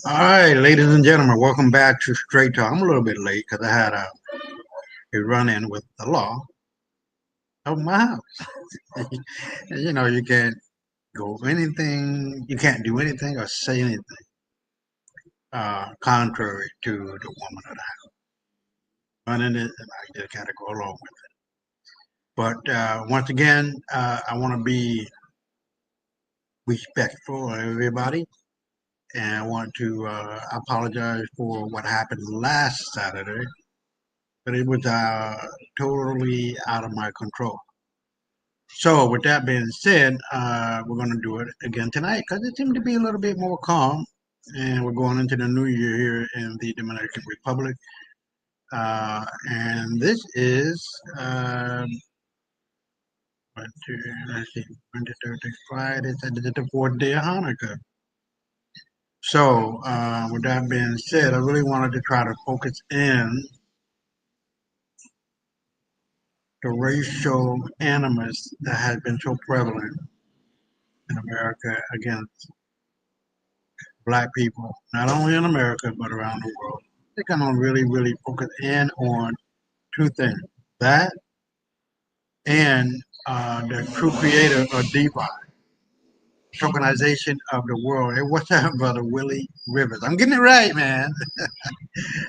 All right, ladies and gentlemen, welcome back to Straight Talk. I'm a little bit late because I had a run-in with the law of my house. And, you can't go anything, you can't do anything or say anything contrary to the woman of the house. Running it, and I just gotta go along with it. But once again, I want to be respectful of everybody, and I want to apologize for what happened last Saturday. But it was totally out of my control. So, with that being said, we're going to do it again tonight because it seemed to be a little bit more calm. And we're going into the new year here in the Dominican Republic. And this is, let's see, Monday, Thursday, Friday, Saturday, the fourth day of Hanukkah. So, with that being said, I really wanted to try to focus in the racial animus that has been so prevalent in America against black people, not only in America, but around the world. They're going to really, really focus in on two things that and the true creator of DeFi, tokenization of the world. Hey, what's up, brother Willie Rivers? I'm getting it right, man.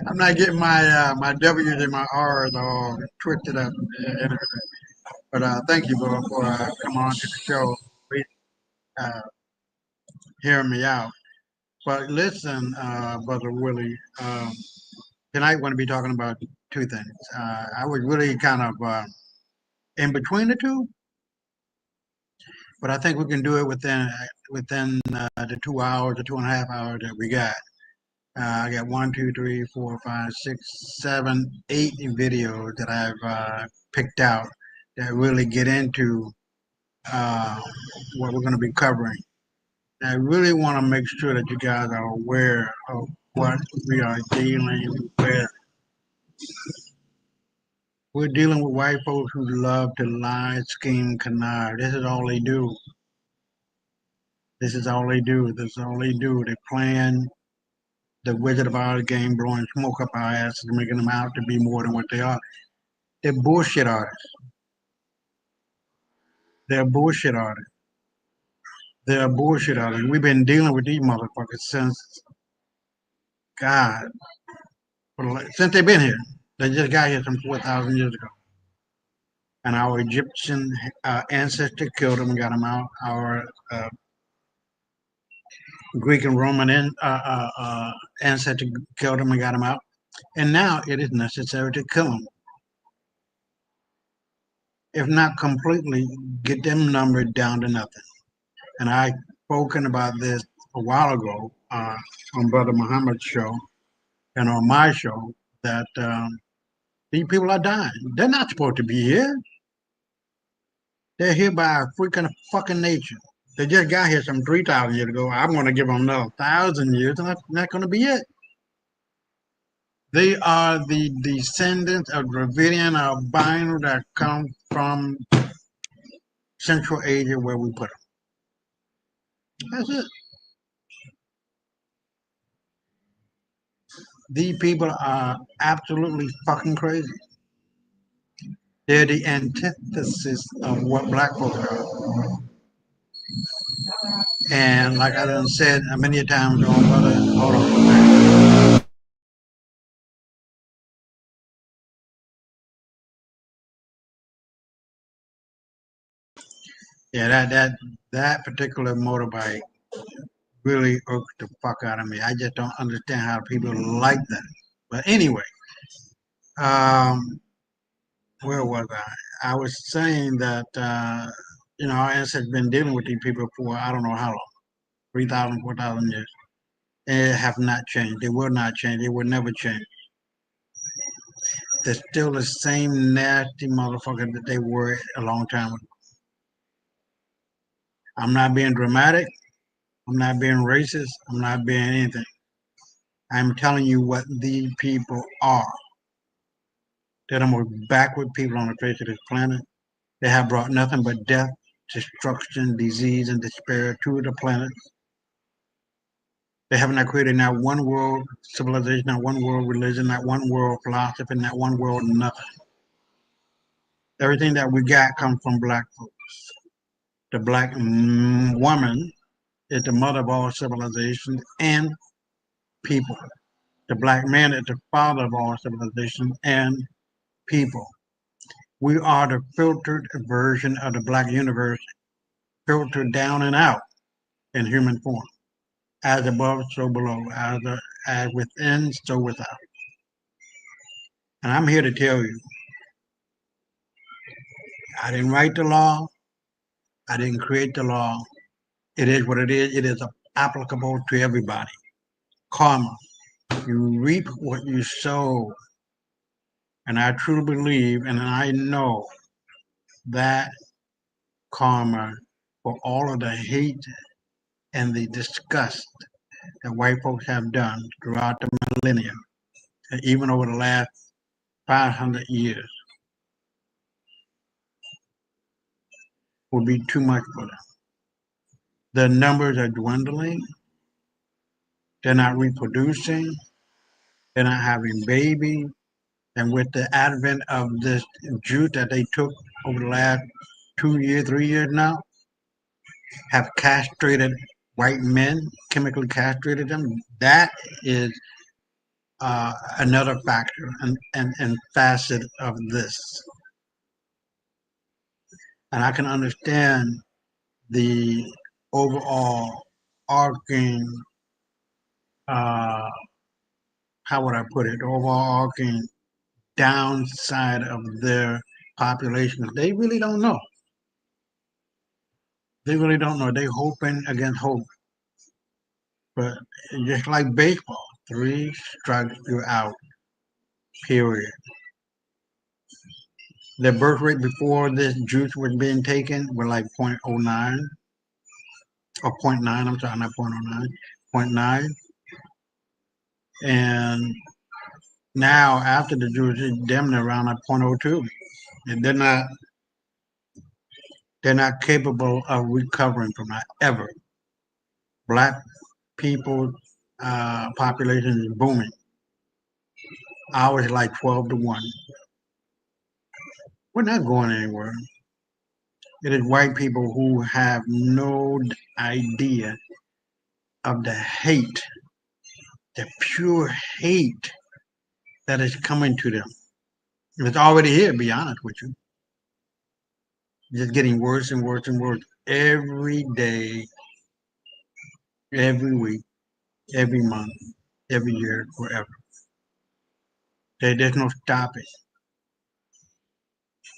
I'm not getting my W's and my R's all twisted up and everything. But thank you, bro, for coming on to the show, uh, hearing me out. But listen, brother Willie, tonight we're going to be talking about two things. I was really kind of in between the two, but I think we can do it within the 2 hours, the 2.5 hours that we got. I got one, two, three, four, five, six, seven, 8 videos that I've picked out that really get into uh, what we're going to be covering. And I really want to make sure that you guys are aware of what we are dealing with. We're dealing with white folks who love to lie, scheme, connive. This is all they do. This is all they do. This is all they do. They plan the Wizard of Oz game, blowing smoke up our asses, making them out to be more than what they are. They're bullshit artists. They're bullshit artists. They're bullshit artists. We've been dealing with these motherfuckers since God, since they've been here. They just got here some 4,000 years ago. And our Egyptian ancestors killed them and got them out. Our Greek and Roman ancestor killed them and got them out. And now it is necessary to kill them. If not completely, get them numbered down to nothing. And I spoken about this a while ago on Brother Muhammad's show and on my show that these people are dying. They're not supposed to be here. They're here by a freaking fucking nature. They just got here some 3,000 years ago. I'm going to give them another 1,000 years, and that's not going to be it. They are the descendants of Dravidian albino that come from Central Asia, where we put them. That's it. These people are absolutely fucking crazy. They're the antithesis of what black folks are. And like I done said many times on brother, hold on. Yeah, that particular motorbike really irked the fuck out of me. I just don't understand how people like that. But anyway, um, where was I? I was saying that our ancestors been dealing with these people for I don't know how long, 3,000, 4,000 years. They have not changed. They will not change. They will never change. They're still the same nasty motherfucker that they were a long time ago. I'm not being dramatic. I'm not being racist. I'm not being anything. I'm telling you what these people are. They're the most backward people on the face of this planet. They have brought nothing but death, destruction, disease, and despair to the planet. They have not created not one world civilization, not one world religion, not one world philosophy, not one world nothing. Everything that we got comes from black folks. The black woman is the mother of all civilizations and people. The black man is the father of all civilization and people. We are the filtered version of the black universe, filtered down and out in human form. As above, so below. As within, so without. And I'm here to tell you, I didn't write the law. I didn't create the law. It is what it is. It is applicable to everybody. Karma. You reap what you sow. And I truly believe and I know that karma for all of the hate and the disgust that white folks have done throughout the millennium, and even over the last 500 years, will be too much for them. The numbers are dwindling. They're not reproducing. They're not having babies. And with the advent of this juice that they took over the last 2 years, 3 years now, have castrated white men, chemically castrated them. That is another factor and facet of this. And I can understand the overall arcing, uh, how would I put it, overall arcing downside of their population. They really don't know. They really don't know. They hoping against hope. But just like baseball, 3 strikes you're out, period. The birth rate before this juice was being taken were like 0.09 or 0.9, I'm sorry, not 0.09, 0.9. And now after the juice, it's damn near around at 0.02. And they're not capable of recovering from that ever. Black people population is booming. Ours like 12-1. We're not going anywhere. It is white people who have no idea of the hate, the pure hate that is coming to them. It's already here, to be honest with you. Just getting worse and worse and worse every day, every week, every month, every year, forever. There's no stopping.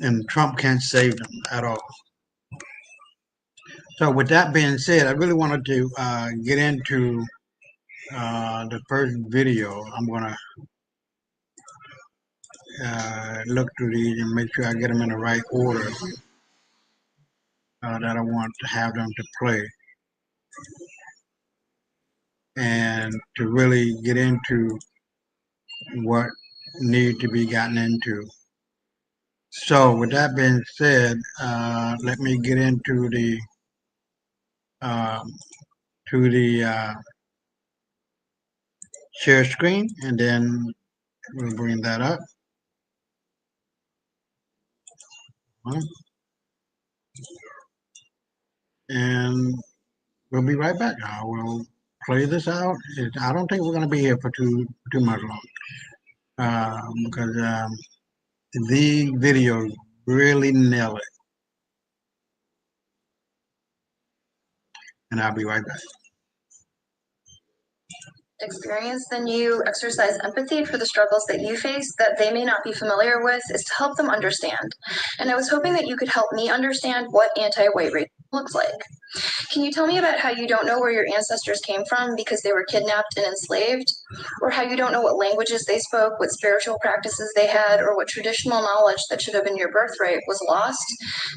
And Trump can't save them at all. So with that being said, I really wanted to get into the first video. I'm going to look through these and make sure I get them in the right order that I want to have them to play. And to really get into what need to be gotten into. So with that being said, let me get into the share screen, and then we'll bring that up. And we'll be right back. I will play this out. I don't think we're going to be here for too much long because the videos really nail it. And I'll be right back. Experience, then you exercise empathy for the struggles that you face that they may not be familiar with, is to help them understand. And I was hoping that you could help me understand what anti-white racism looks like. Can you tell me about how you don't know where your ancestors came from because they were kidnapped and enslaved? Or how you don't know what languages they spoke, what spiritual practices they had, or what traditional knowledge that should have been your birthright was lost?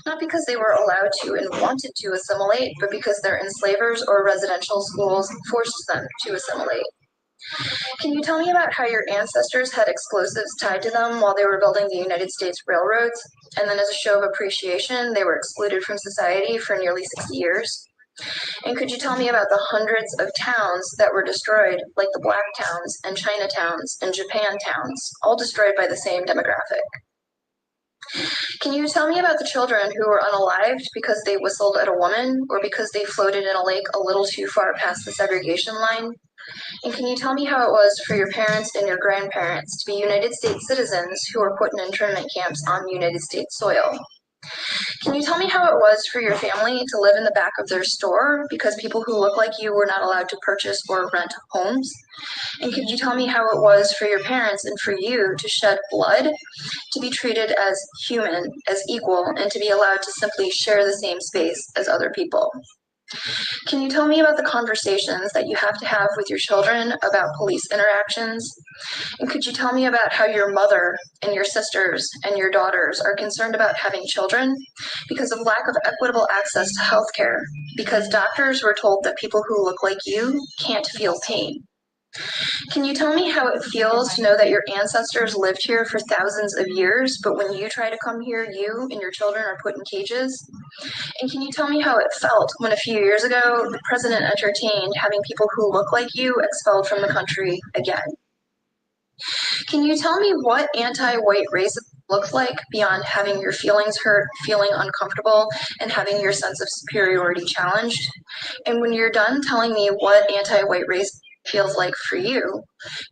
Not because they were allowed to and wanted to assimilate, but because their enslavers or residential schools forced them to assimilate. Can you tell me about how your ancestors had explosives tied to them while they were building the United States railroads, and then as a show of appreciation, they were excluded from society for nearly 60 years? And could you tell me about the hundreds of towns that were destroyed, like the Black towns and Chinatowns and Japan towns, all destroyed by the same demographic? Can you tell me about the children who were unalived because they whistled at a woman or because they floated in a lake a little too far past the segregation line? And can you tell me how it was for your parents and your grandparents to be United States citizens who were put in internment camps on United States soil? Can you tell me how it was for your family to live in the back of their store because people who look like you were not allowed to purchase or rent homes? And could you tell me how it was for your parents and for you to shed blood, to be treated as human, as equal, and to be allowed to simply share the same space as other people? Can you tell me about the conversations that you have to have with your children about police interactions? And could you tell me about how your mother and your sisters and your daughters are concerned about having children because of lack of equitable access to healthcare, because doctors were told that people who look like you can't feel pain? Can you tell me how it feels to know that your ancestors lived here for thousands of years, but when you try to come here, you and your children are put in cages? And can you tell me how it felt when a few years ago the president entertained having people who look like you expelled from the country again? Can you tell me what anti-white racism looks like beyond having your feelings hurt, feeling uncomfortable, and having your sense of superiority challenged? And when you're done telling me what anti-white racism feels like for you,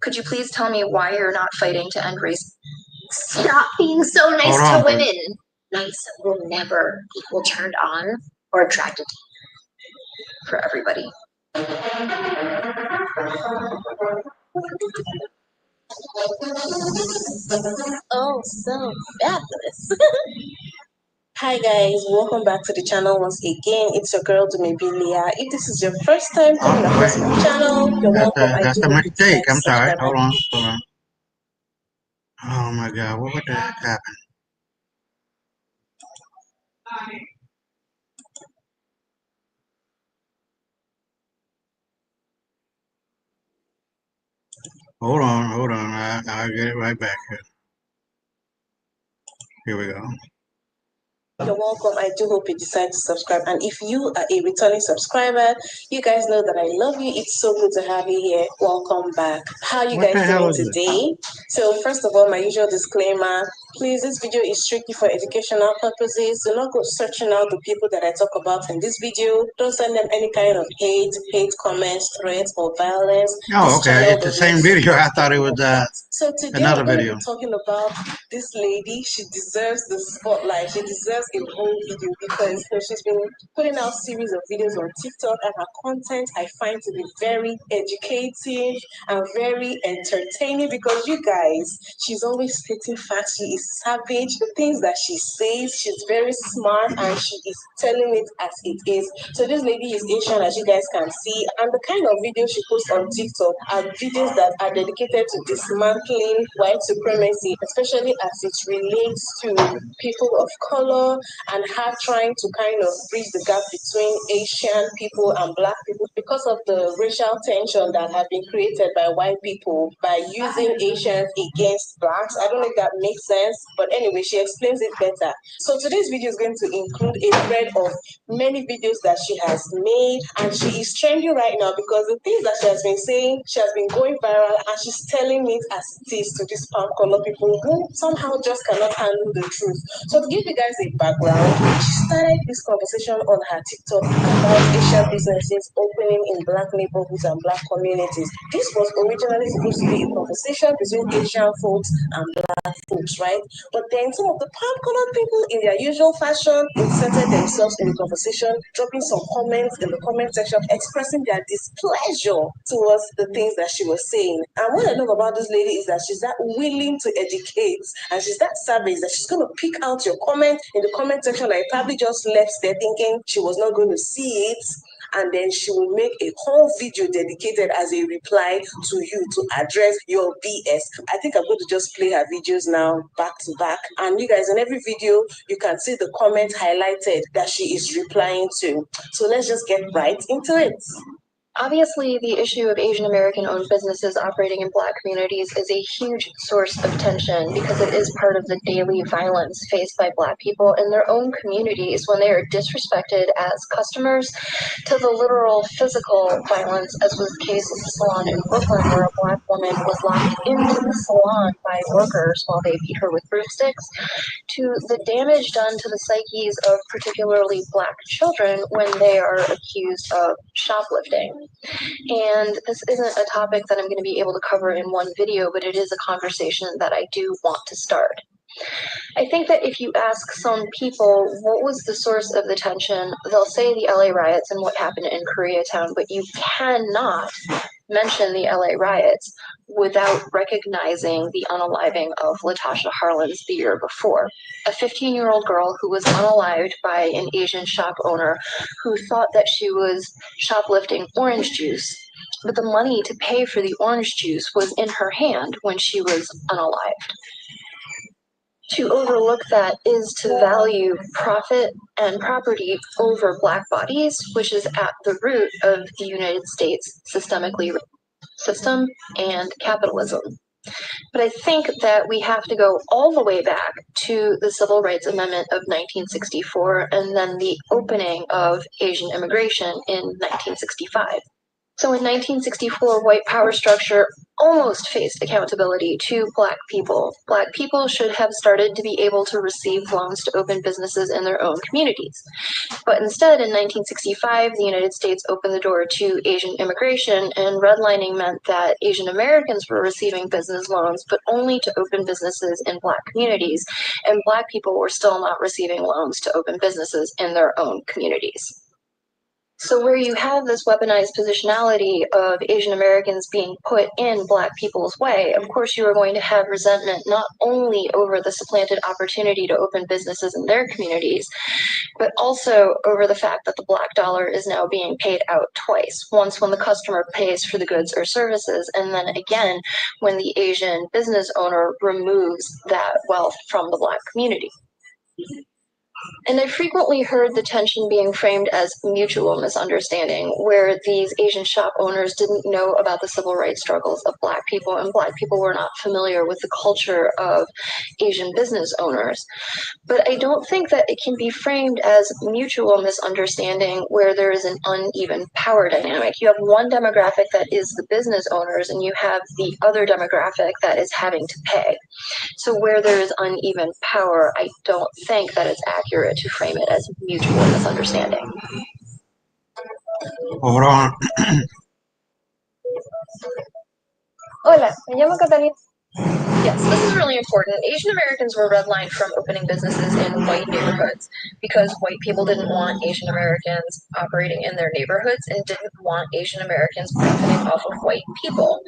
could you please tell me why you're not fighting to end racism? Stop being so nice Hold to on, women. Nice will never equal turned on or attracted. For everybody. Oh, so fabulous. Hi guys, welcome back to the channel once again. It's your girl Dumebilia. If this is your first time coming across my channel, you're welcome. I That's do a hope you decide mistake. to I'm sorry. subscribe. Hold on. Oh my God, what the heck happened? Hold on. I'll get it right back here. Here we go. You're welcome. I do hope you decide to subscribe. And if you are a returning subscriber, you guys know that I love you. It's so good to have you here. Welcome back. How are you What the guys hell doing is this? today? So first of all, my usual disclaimer. Please, this video is strictly for educational purposes. Do not go searching out the people that I talk about in this video. Don't send them any kind of hate comments, threats, or violence. Oh, This okay. channel It's the does not same video. I thought it was So today another we're going to video. be talking about this lady. She deserves the spotlight. She deserves a whole video because she's been putting out series of videos on TikTok, and her content I find to be very educative and very entertaining because you guys, she's always stating facts. She is savage. The things that she says, she's very smart and she is telling it as it is. So this lady is Asian, as you guys can see, and the kind of videos she posts on TikTok are videos that are dedicated to dismantling white supremacy, especially as it relates to people of color and her trying to kind of bridge the gap between Asian people and Black people because of the racial tension that has been created by white people by using Asians against Blacks. I don't know if that makes sense, but anyway, she explains it better. So today's video is going to include a thread of many videos that she has made, and she is trending right now because the things that she has been saying, she has been going viral, and she's telling it as it is to these palm color people who somehow just cannot handle the truth. So to give you guys a background, she started this conversation on her TikTok about Asian businesses opening in Black neighborhoods and Black communities. This was originally supposed to be a conversation between Asian folks and Black folks, right? But then some of the palm colored people, in their usual fashion, inserted themselves in the conversation, dropping some comments in the comment section, expressing their displeasure towards the things that she was saying. And what I love about this lady is that she's that willing to educate, and she's that savage that she's going to pick out your comment in the comment section that you probably just left there thinking she was not going to see it, and then she will make a whole video dedicated as a reply to you to address your BS. I think I'm going to just play her videos now back to back, and you guys, in every video you can see the comment highlighted that she is replying to. So let's just get right into it. Obviously, the issue of Asian American owned businesses operating in Black communities is a huge source of tension because it is part of the daily violence faced by Black people in their own communities when they are disrespected as customers, to the literal physical violence, as was the case at the salon in Brooklyn, where a Black woman was locked into the salon by workers while they beat her with broomsticks, to the damage done to the psyches of particularly Black children when they are accused of shoplifting. And this isn't a topic that I'm going to be able to cover in one video, but it is a conversation that I do want to start. I think that if you ask some people what was the source of the tension, they'll say the LA riots and what happened in Koreatown, but you cannot mention the LA riots without recognizing the unaliving of Latasha Harlins the year before. A 15-year-old girl who was unalived by an Asian shop owner who thought that she was shoplifting orange juice, but the money to pay for the orange juice was in her hand when she was unalived. To overlook that is to value profit and property over Black bodies, which is at the root of the United States systemically system and capitalism. But I think that we have to go all the way back to the Civil Rights Amendment of 1964 and then the opening of Asian immigration in 1965. So in 1964, white power structure almost faced accountability to Black people. Black people should have started to be able to receive loans to open businesses in their own communities. But instead, in 1965, the United States opened the door to Asian immigration, and redlining meant that Asian Americans were receiving business loans, but only to open businesses in Black communities, and Black people were still not receiving loans to open businesses in their own communities. So where you have this weaponized positionality of Asian Americans being put in Black people's way, of course you are going to have resentment not only over the supplanted opportunity to open businesses in their communities, but also over the fact that the Black dollar is now being paid out twice. Once when the customer pays for the goods or services, and then again when the Asian business owner removes that wealth from the Black community. And I frequently heard the tension being framed as mutual misunderstanding, where these Asian shop owners didn't know about the civil rights struggles of Black people, and Black people were not familiar with the culture of Asian business owners. But I don't think that it can be framed as mutual misunderstanding where there is an uneven power dynamic. You have one demographic that is the business owners, and you have the other demographic that is having to pay. So where there is uneven power, I don't think that it's accurate to frame it as mutual misunderstanding. Hold on. Hola, me llamo Catalina. Yes, this is really important. Asian Americans were redlined from opening businesses in white neighborhoods because white people didn't want Asian Americans operating in their neighborhoods and didn't want Asian Americans profiting off of white people.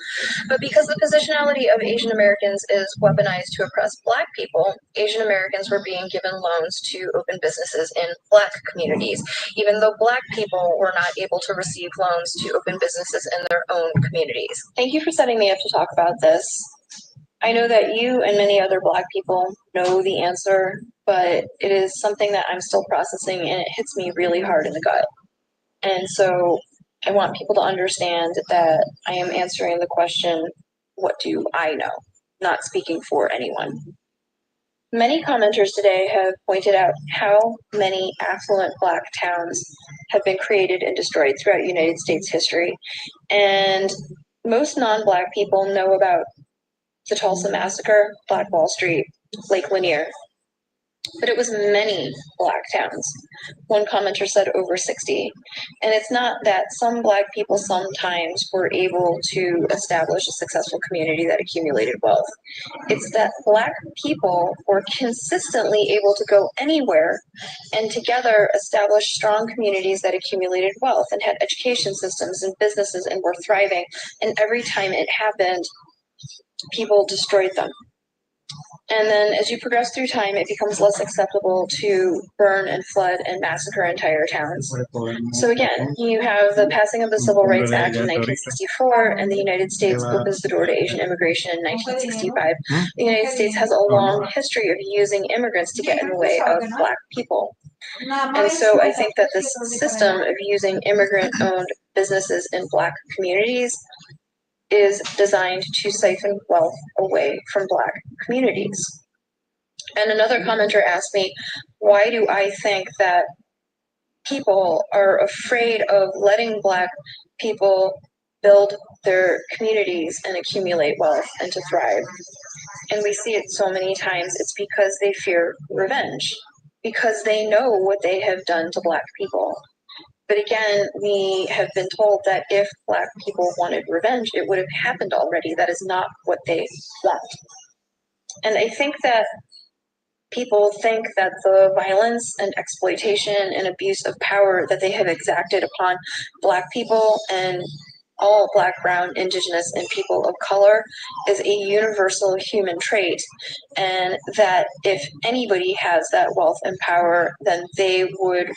But because the positionality of Asian Americans is weaponized to oppress Black people, Asian Americans were being given loans to open businesses in Black communities, even though Black people were not able to receive loans to open businesses in their own communities. Thank you for setting me up to talk about this. I know that you and many other Black people know the answer, but it is something that I'm still processing and it hits me really hard in the gut. And so I want people to understand that I am answering the question, what do I know? Not speaking for anyone. Many commenters today have pointed out how many affluent Black towns have been created and destroyed throughout United States history. And most non-Black people know about the Tulsa Massacre, Black Wall Street, Lake Lanier. But it was many Black towns. One commenter said over 60. And it's not that some Black people sometimes were able to establish a successful community that accumulated wealth. It's that Black people were consistently able to go anywhere and together establish strong communities that accumulated wealth and had education systems and businesses and were thriving. And every time it happened, people destroyed them. And then as you progress through time, it becomes less acceptable to burn and flood and massacre entire towns. So again, you have the passing of the Civil Rights Act in 1964, and the United States opens the door to Asian immigration in 1965. The United States has a long history of using immigrants to get in the way of Black people. And so I think that this system of using immigrant-owned businesses in Black communities is designed to siphon wealth away from Black communities. And another commenter asked me, why do I think that people are afraid of letting Black people build their communities and accumulate wealth and to thrive? And we see it so many times. It's because they fear revenge, because they know what they have done to Black people. But again, we have been told that if Black people wanted revenge, it would have happened already. That is not what they want. And I think that people think that the violence and exploitation and abuse of power that they have exacted upon Black people and all Black, brown, indigenous, and people of color is a universal human trait, and that if anybody has that wealth and power, then they would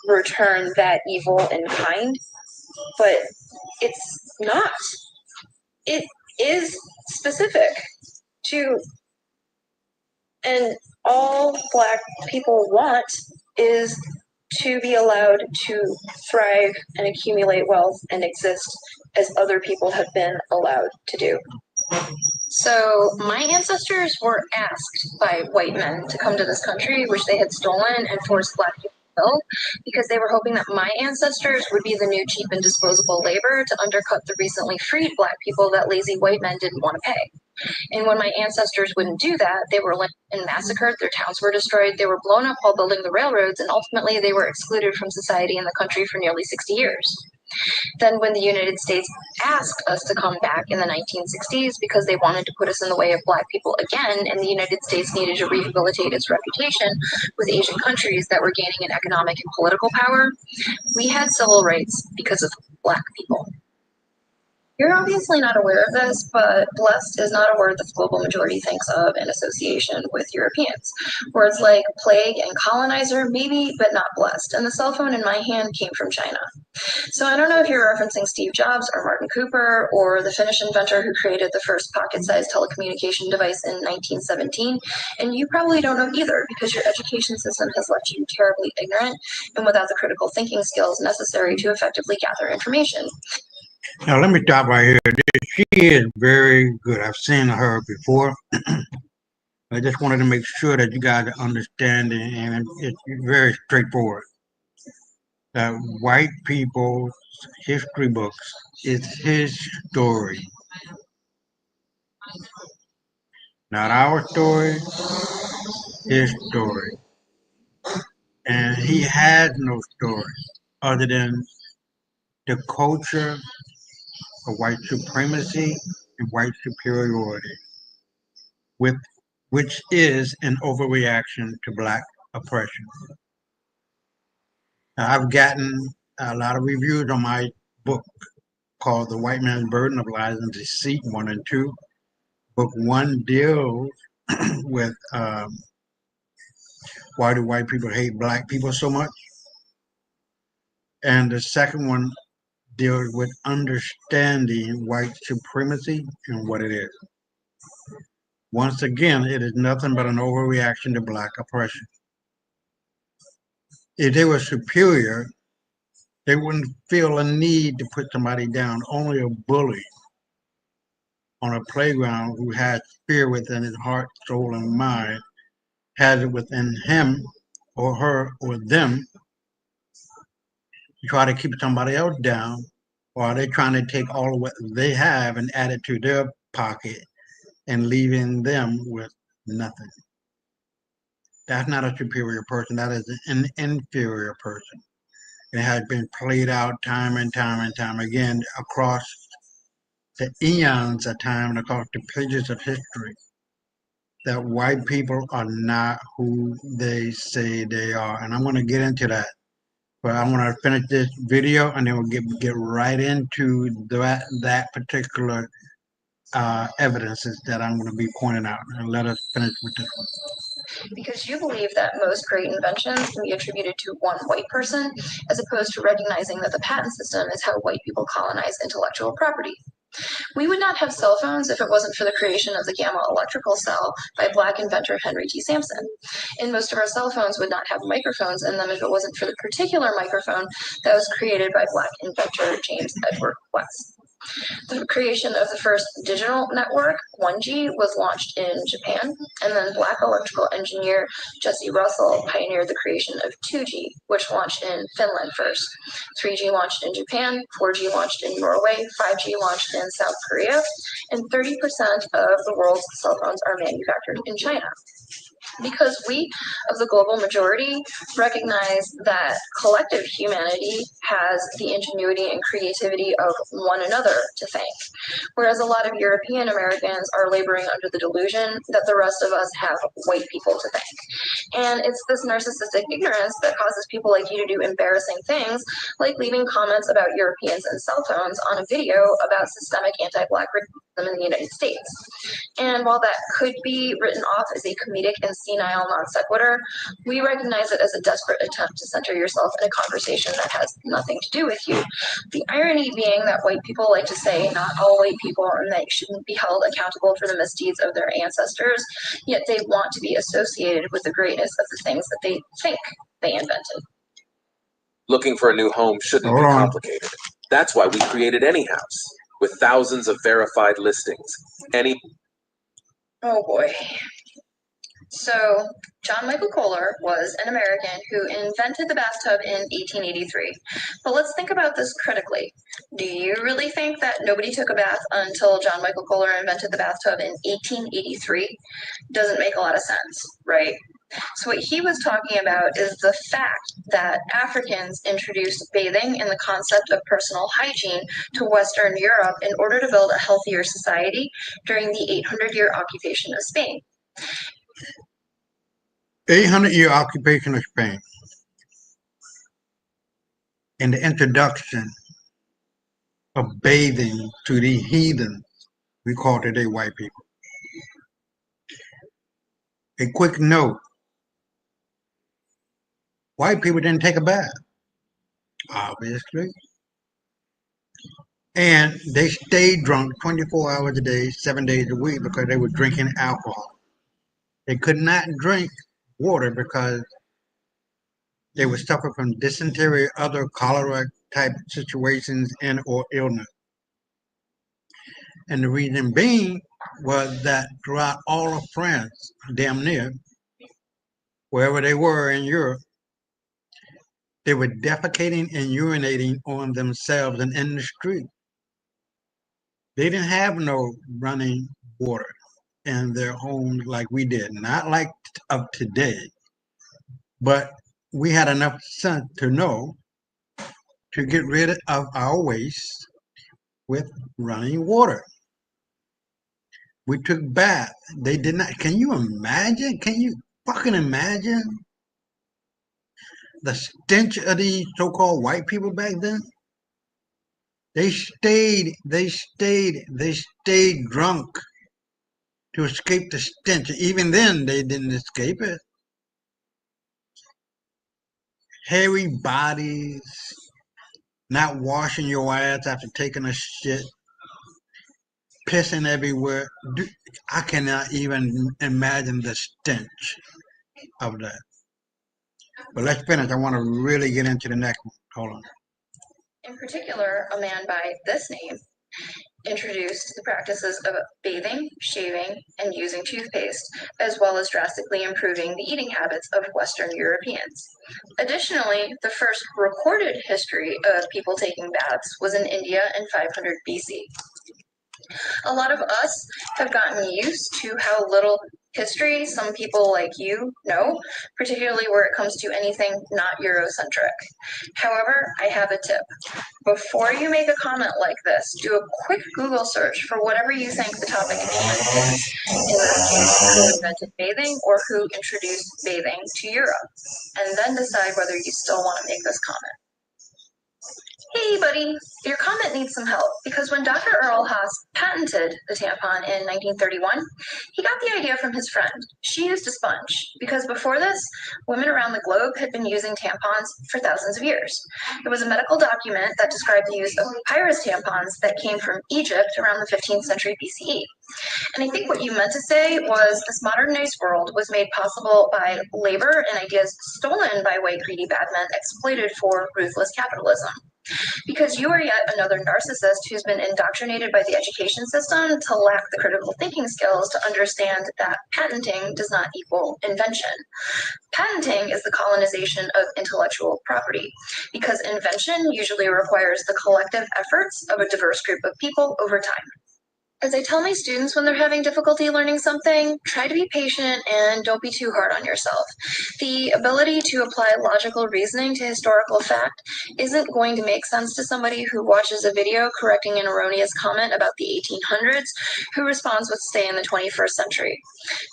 return that evil in kind. But it's not. It is specific to, and all Black people want is to be allowed to thrive and accumulate wealth and exist as other people have been allowed to do. So my ancestors were asked by white men to come to this country, which they had stolen and forced Black people to build, because they were hoping that my ancestors would be the new cheap and disposable labor to undercut the recently freed Black people that lazy white men didn't want to pay. And when my ancestors wouldn't do that, they were lynched and massacred, their towns were destroyed, they were blown up while building the railroads, and ultimately they were excluded from society and the country for nearly 60 years. Then when the United States asked us to come back in the 1960s because they wanted to put us in the way of Black people again, and the United States needed to rehabilitate its reputation with Asian countries that were gaining in economic and political power, we had civil rights because of Black people. You're obviously not aware of this, but blessed is not a word that the global majority thinks of in association with Europeans. Words like plague and colonizer, maybe, but not blessed. And the cell phone in my hand came from China. So I don't know if you're referencing Steve Jobs or Martin Cooper or the Finnish inventor who created the first pocket-sized telecommunication device in 1917. And you probably don't know either because your education system has left you terribly ignorant and without the critical thinking skills necessary to effectively gather information. Now, let me stop right here. She is very good. I've seen her before. I just wanted to make sure that you guys understand it, and it's very straightforward. That white people's history books is his story, not our story, his story. And he has no story other than the culture of white supremacy and white superiority, which is an overreaction to Black oppression. Now, I've gotten a lot of reviews on my book called The White Man's Burden of Lies and Deceit 1 and 2. Book 1 deals with why do white people hate Black people so much? And the second one deals with understanding white supremacy and what it is. Once again, it is nothing but an overreaction to Black oppression. If they were superior, they wouldn't feel a need to put somebody down. Only a bully on a playground who has fear within his heart, soul, and mind has it within him or her or them to try to keep somebody else down, or are they trying to take all of what they have and add it to their pocket and leaving them with nothing? That's not a superior person. That is an inferior person. It has been played out time and time and time again across the eons of time and across the pages of history that white people are not who they say they are. And I'm going to get into that. But I want to finish this video and then we'll get right into that particular evidences that I'm going to be pointing out. And let us finish with this one. Because you believe that most great inventions can be attributed to one white person, as opposed to recognizing that the patent system is how white people colonize intellectual property. We would not have cell phones if it wasn't for the creation of the gamma electrical cell by Black inventor Henry T. Sampson. And most of our cell phones would not have microphones in them if it wasn't for the particular microphone that was created by Black inventor James Edward West. The creation of the first digital network, 1G, was launched in Japan, and then Black electrical engineer Jesse Russell pioneered the creation of 2G, which launched in Finland first. 3G launched in Japan, 4G launched in Norway, 5G launched in South Korea, and 30% of the world's cell phones are manufactured in China. Because we of the global majority recognize that collective humanity has the ingenuity and creativity of one another to thank, whereas a lot of European Americans are laboring under the delusion that the rest of us have white people to thank. And it's this narcissistic ignorance that causes people like you to do embarrassing things, like leaving comments about Europeans and cell phones on a video about systemic anti-Black racism in the United States. And while that could be written off as a comedic and senile non sequitur, we recognize it as a desperate attempt to center yourself in a conversation that has nothing to do with you. The irony being that white people like to say not all white people and they shouldn't be held accountable for the misdeeds of their ancestors, yet they want to be associated with the greatness of the things that they think they invented. Looking for a new home shouldn't be complicated. That's why we created AnyHouse, with thousands of verified listings. Oh boy. So, John Michael Kohler was an American who invented the bathtub in 1883. But let's think about this critically. Do you really think that nobody took a bath until John Michael Kohler invented the bathtub in 1883? Doesn't make a lot of sense, right? So what he was talking about is the fact that Africans introduced bathing and the concept of personal hygiene to Western Europe in order to build a healthier society during the 800-year occupation of Spain. 800-year occupation of Spain and the introduction of bathing to the heathens we call today white people. A quick note, white people didn't take a bath, obviously. And they stayed drunk 24 hours a day, 7 days a week because they were drinking alcohol. They could not drink water because they would suffer from dysentery, other cholera type situations and or illness. And the reason being was that throughout all of France, damn near, wherever they were in Europe, they were defecating and urinating on themselves and in the street. They didn't have no running water in their homes like we did, not like of today, but we had enough sense to know to get rid of our waste with running water. We took baths. They did not. Can you imagine? Can you fucking imagine the stench of these so-called white people back then? They stayed drunk to escape the stench. Even then, they didn't escape it. Hairy bodies, not washing your ass after taking a shit, pissing everywhere. I cannot even imagine the stench of that. But let's finish. I want to really get into the next one. Hold on. In particular, a man by this name introduced the practices of bathing, shaving, and using toothpaste, as well as drastically improving the eating habits of Western Europeans. Additionally, the first recorded history of people taking baths was in India in 500 BC. A lot of us have gotten used to how little history some people like you know, particularly where it comes to anything not Eurocentric. However, I have a tip. Before you make a comment like this, do a quick Google search for whatever you think the topic is. In this case, who invented bathing or who introduced bathing to Europe, and then decide whether you still want to make this comment. Hey, buddy, your comment needs some help because when Dr. Earl Haas patented the tampon in 1931, he got the idea from his friend. She used a sponge because before this, women around the globe had been using tampons for thousands of years. It was a medical document that described the use of papyrus tampons that came from Egypt around the 15th century BCE. And I think what you meant to say was this modernized world was made possible by labor and ideas stolen by white greedy bad men exploited for ruthless capitalism. Because you are yet another narcissist who's been indoctrinated by the education system to lack the critical thinking skills to understand that patenting does not equal invention. Patenting is the colonization of intellectual property because invention usually requires the collective efforts of a diverse group of people over time. As I tell my students when they're having difficulty learning something, try to be patient and don't be too hard on yourself. The ability to apply logical reasoning to historical fact isn't going to make sense to somebody who watches a video correcting an erroneous comment about the 1800s who responds with stay in the 21st century.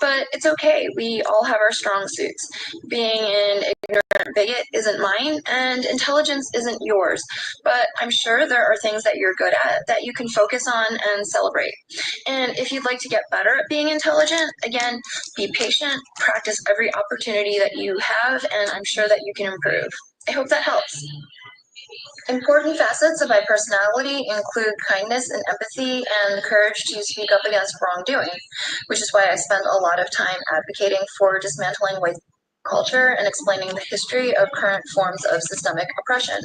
But it's okay, we all have our strong suits. Being an ignorant bigot isn't mine, and intelligence isn't yours. But I'm sure there are things that you're good at that you can focus on and celebrate. And if you'd like to get better at being intelligent, again, be patient, practice every opportunity that you have, and I'm sure that you can improve. I hope that helps. Important facets of my personality include kindness and empathy and the courage to speak up against wrongdoing, which is why I spend a lot of time advocating for dismantling white culture and explaining the history of current forms of systemic oppression.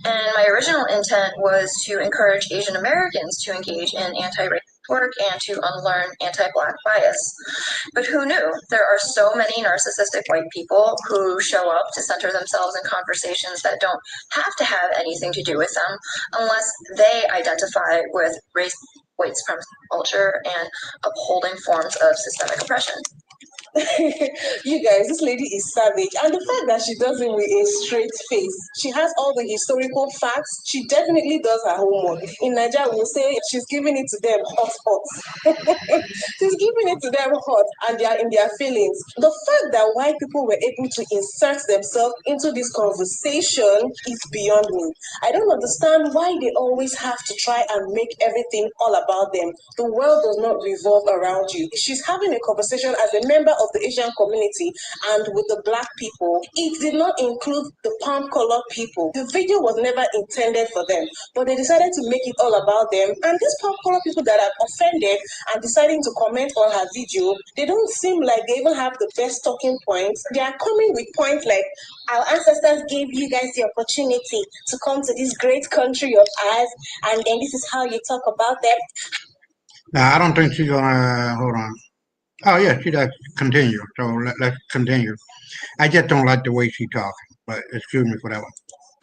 And my original intent was to encourage Asian Americans to engage in anti-racist work and to unlearn anti-Black bias. But who knew? There are so many narcissistic white people who show up to center themselves in conversations that don't have to have anything to do with them unless they identify with race, white supremacy culture, and upholding forms of systemic oppression. You guys, this lady is savage. And the fact that she does it with a straight face, she has all the historical facts. She definitely does her homework. In Nigeria, we'll say she's giving it to them hot, hot. She's giving it to them hot and they are in their feelings. The fact that white people were able to insert themselves into this conversation is beyond me. I don't understand why they always have to try and make everything all about them. The world does not revolve around you. She's having a conversation as a member of the Asian community and with the Black people. It did not include the palm colored people. The video was never intended for them, but they decided to make it all about them. And these palm colored people that are offended and deciding to comment on her video, they don't seem like they even have the best talking points. They are coming with points like, our ancestors gave you guys the opportunity to come to this great country of ours, and then this is how you talk about them. Now, I don't think she's gonna, hold on. Oh, yeah, she does continue. So let's continue. I just don't like the way she talks, but excuse me for that one.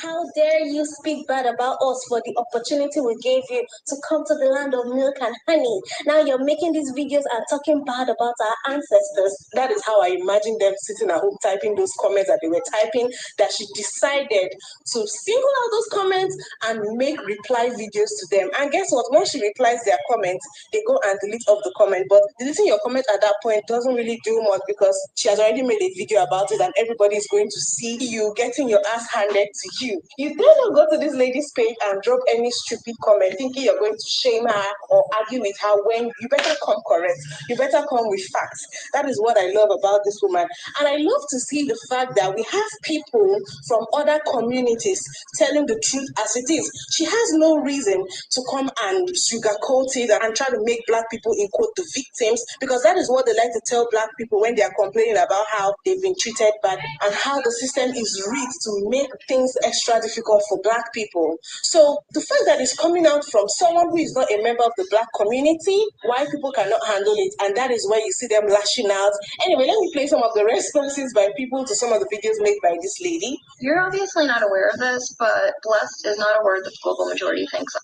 How dare you speak bad about us for the opportunity we gave you to come to the land of milk and honey? Now you're making these videos and talking bad about our ancestors. That is how I imagine them sitting at home typing those comments that they were typing, that she decided to single out those comments and make reply videos to them. And guess what? When she replies their comments, they go and delete off the comment. But deleting your comment at that point doesn't really do much because she has already made a video about it and everybody is going to see you getting your ass handed to you. You dare not go to this lady's page and drop any stupid comment thinking you're going to shame her or argue with her when you better come correct. You better come with facts. That is what I love about this woman. And I love to see the fact that we have people from other communities telling the truth as it is. She has no reason to come and sugarcoat it and try to make Black people, in quote, the victims, because that is what they like to tell Black people when they are complaining about how they've been treated bad and how the system is rigged to make things extra difficult for Black people. So the fact that it's coming out from someone who is not a member of the Black community, white people cannot handle it, and that is where you see them lashing out. Anyway, let me play some of the responses by people to some of the videos made by this lady. You're obviously not aware of this, but blessed is not a word that the global majority thinks of.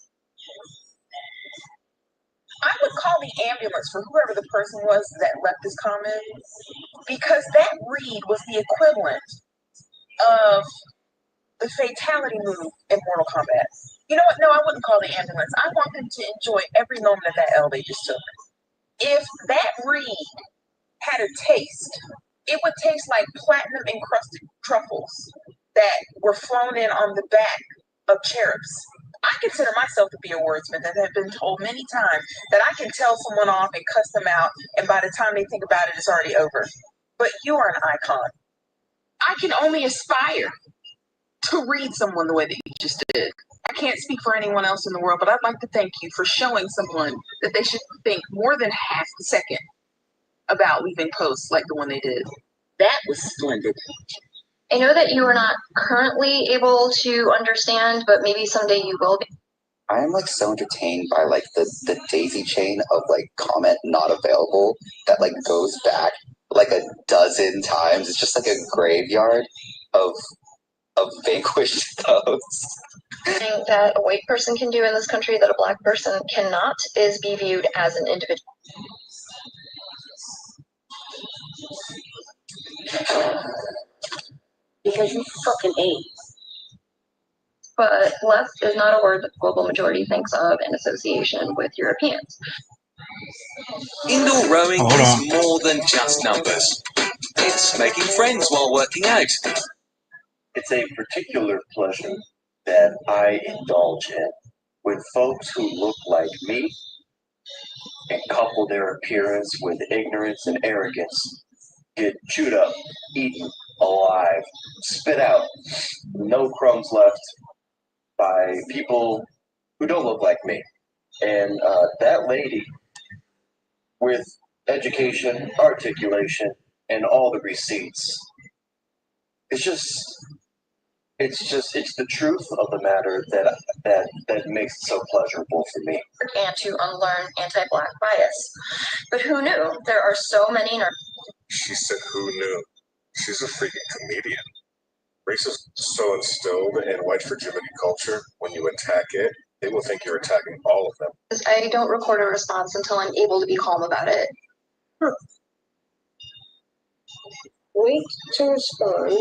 I would call the ambulance for whoever the person was that left this comment, because that read was the equivalent of the fatality move in Mortal Kombat. You know what? No, I wouldn't call the ambulance. I want them to enjoy every moment of that L they just took. If that read had a taste, it would taste like platinum encrusted truffles that were flown in on the back of cherubs. I consider myself to be a wordsmith and have been told many times that I can tell someone off and cuss them out, and by the time they think about it, it's already over. But you are an icon. I can only aspire to read someone the way that you just did. I can't speak for anyone else in the world, but I'd like to thank you for showing someone that they should think more than half a second about leaving posts like the one they did. That was splendid. I know that you are not currently able to understand, but maybe someday you will be. I am like so entertained by like the daisy chain of like comment not available that like goes back like a dozen times. It's just like a graveyard of vanquished posts. Thing that a white person can do in this country that a black person cannot is be viewed as an individual. Because you fucking ate. But left is not a word that the global majority thinks of in association with Europeans. Indoor rowing Hold on. is more than just numbers. It's making friends while working out. It's a particular pleasure that I indulge in when folks who look like me and couple their appearance with ignorance and arrogance get chewed up, eaten alive, spit out, no crumbs left by people who don't look like me. And that lady with education, articulation, and all the receipts, it's the truth of the matter that makes it so pleasurable for me. And to unlearn anti-black bias. But who knew? There are so many She said, who knew? She's a freaking comedian. Race is so instilled in white fragility culture, when you attack it, they will think you're attacking all of them. I don't record a response until I'm able to be calm about it. Wait to respond.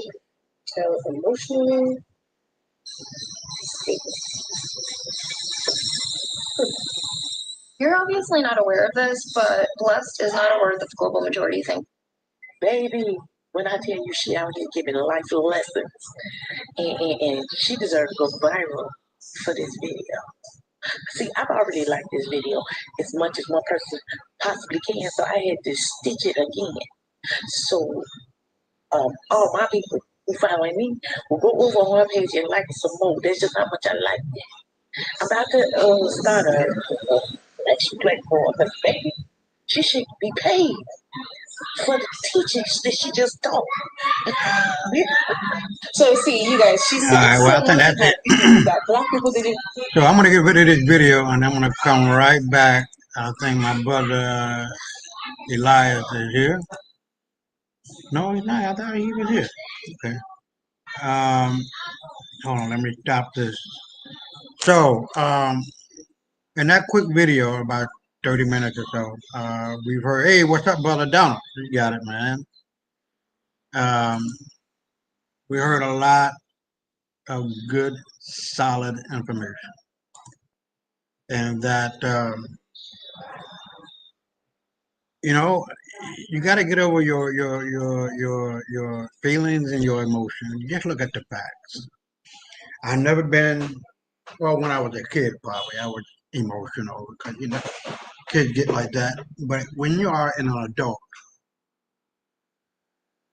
Tell emotionally. You're obviously not aware of this, but blessed is not a word that the global majority thinks. Baby, when I tell you she out here giving life lessons, and she deserves to go viral for this video. See, I've already liked this video as much as one person possibly can, so I had to stitch it again. So, all my people who following me will go over on her page and like it some more. That's just how much I like it. I'm about to start a election platform, because baby, she should be paid for the teachings that she just taught. So see, you guys, she's All right, well, I think that's it. that black people didn't. So I'm gonna get rid of this video and I'm gonna come right back. I think my brother Elias is here. No, he's not. I thought he was here. Okay. Hold on, let me stop this. So, in that quick video, about 30 minutes or so, we've heard, hey, what's up, brother Donald? You got it, man. We heard a lot of good, solid information. And that, you know, you got to get over your feelings and your emotions. You just look at the facts. I've never been, well, when I was a kid, probably, I was emotional because, you know, kids get like that. But when you are an adult,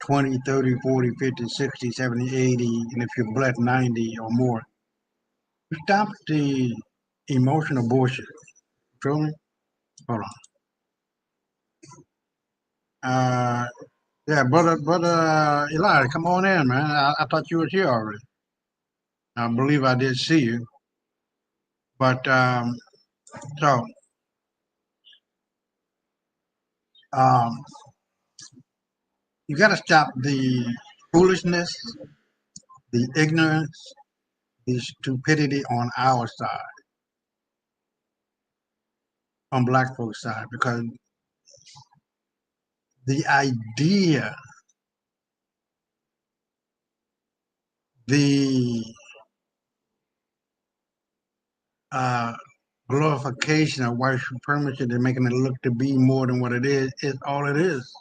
20, 30, 40, 50, 60, 70, 80, and if you're blessed 90 or more, you stop the emotional bullshit. Feel me? Hold on. Yeah, brother Eli, come on in, man. I thought you was here already. I believe I did see you. But, so, you got to stop the foolishness, the ignorance, the stupidity on our side, on black folks' side, because the idea, the glorification of white supremacy, they're making it look to be more than what it is all it is.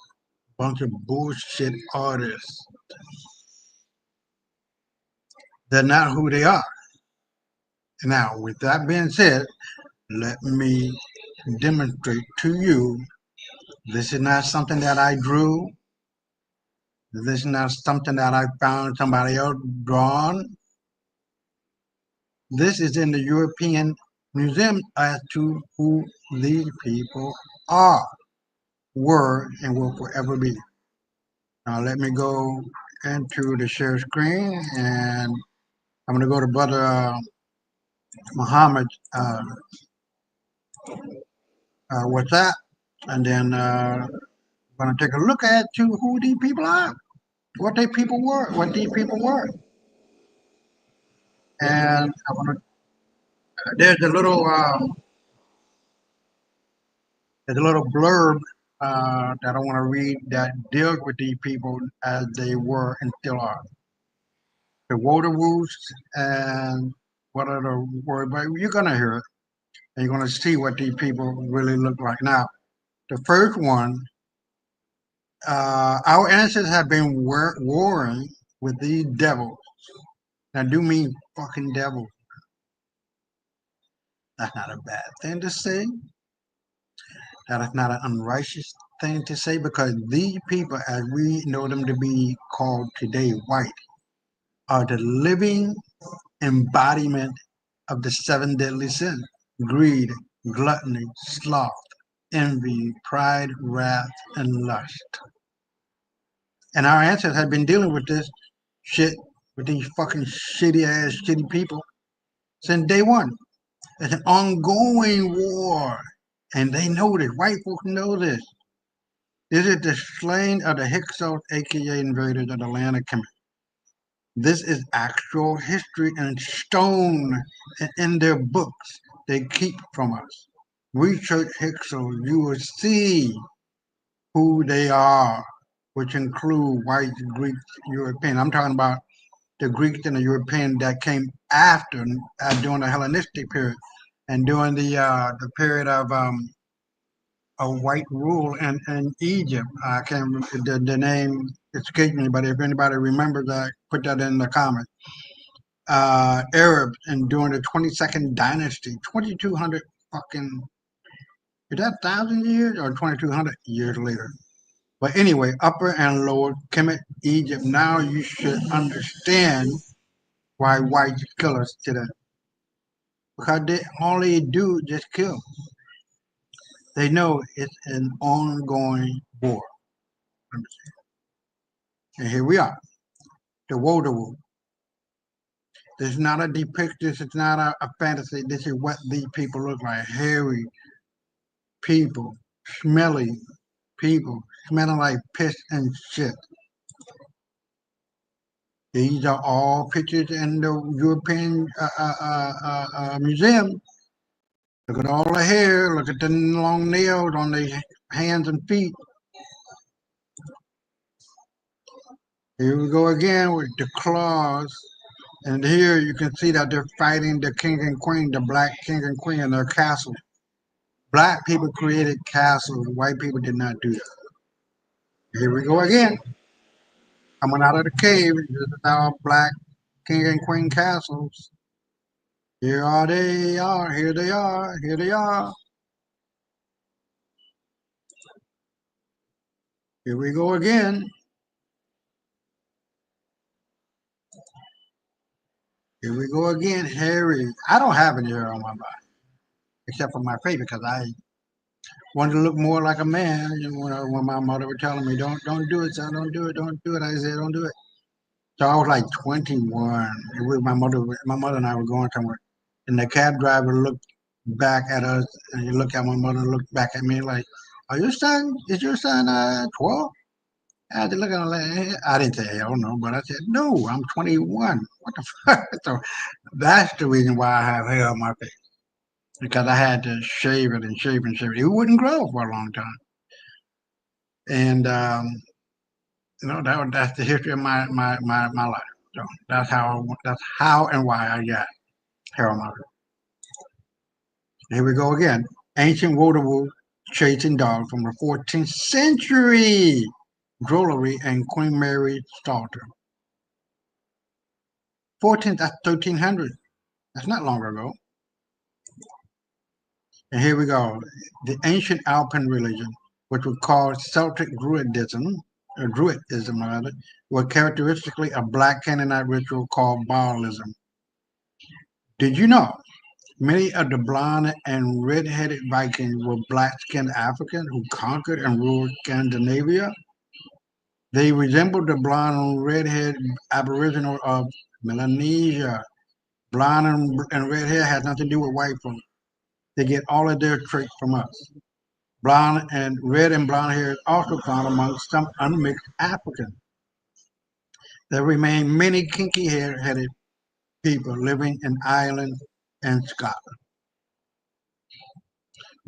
Bunch of bullshit artists. They're not who they are. Now, with that being said, let me demonstrate to you. This is not something that I drew. This is not something that I found somebody else drawn. This is in the European Museum as to who these people are, were, and will forever be. Now let me go into the share screen, and I'm going to go to Brother Muhammad WhatsApp, and then I'm going to take a look at to who these people are, what these people were, and I want to. There's a little blurb that I want to read that deals with these people as they were and still are. The Wodewoos and what other word, but you're gonna hear it, and you're gonna see what these people really look like. Now, the first one, our ancestors have been warring with these devils. Now, do mean fucking devils. That's not a bad thing to say. That is not an unrighteous thing to say, because these people, as we know them to be called today, white, are the living embodiment of the 7 deadly sins: greed, gluttony, sloth, envy, pride, wrath, and lust. And our ancestors have been dealing with this shit, with these fucking shitty people since day one. It's an ongoing war. And they know this. White folks know this. This is the slaying of the Hyksos, aka invaders of the land of Kemet. This is actual history in stone and in their books they keep from us. Research Hyksos, you will see who they are, which include whites, Greeks, European. I'm talking about the Greeks and the European that came after, during the Hellenistic period and during the period of white rule in Egypt. I can't remember the name escaped me, but if anybody remembers that, put that in the comments. Arabs, and during the 22nd dynasty, 2200 fucking, is that 1,000 years or 2200 years later? But anyway, Upper and Lower Kemet, Egypt. Now you should understand why whites kill us today. Because all they do is just kill. They know it's an ongoing war. And here we are, the Wodewo. This is not a depiction, this is not a fantasy, this is what these people look like. Hairy people, smelly people, smelling like piss and shit. These are all pictures in the European museum. Look at all the hair, look at the long nails on their hands and feet. Here we go again with the claws. And here you can see that they're fighting the king and queen, the black king and queen in their castle. Black people created castles, white people did not do that. Here we go again. Coming out of the cave, this is our black king and queen castles. Here they are, here they are, here they are. Here we go again. Here we go again, hairy. I don't have any hair on my body, except for my face, because I wanted to look more like a man. When my mother was telling me, don't do it, son, don't do it. I said, don't do it. So I was like 21. My mother and I were going somewhere, and the cab driver looked back at us, and he looked at my mother and looked back at me like, is your son 12? I had to look at him like, I didn't say hell no, but I said, no, I'm 21. What the fuck? So that's the reason why I have hair on my face, because I had to shave it and shave and shave it. It wouldn't grow for a long time. And, that's the history of my life. So that's how and why I got hair on my face. Here we go again. Ancient Wodewo chasing dogs from the 14th century. Drollery and Queen Mary Psalter. 14th, that's 1300. That's not long ago. And here we go. The ancient Alpine religion, which was called Celtic Druidism, or Druidism rather, was characteristically a black Canaanite ritual called Baalism. Did you know many of the blonde and red-headed Vikings were black-skinned Africans who conquered and ruled Scandinavia? They resembled the blonde and red-haired Aboriginal of Melanesia. Blonde and red hair has nothing to do with white folks. They get all of their traits from us. Blonde and red and blonde hair is also found among some unmixed Africans. There remain many kinky hair-headed people living in Ireland and Scotland.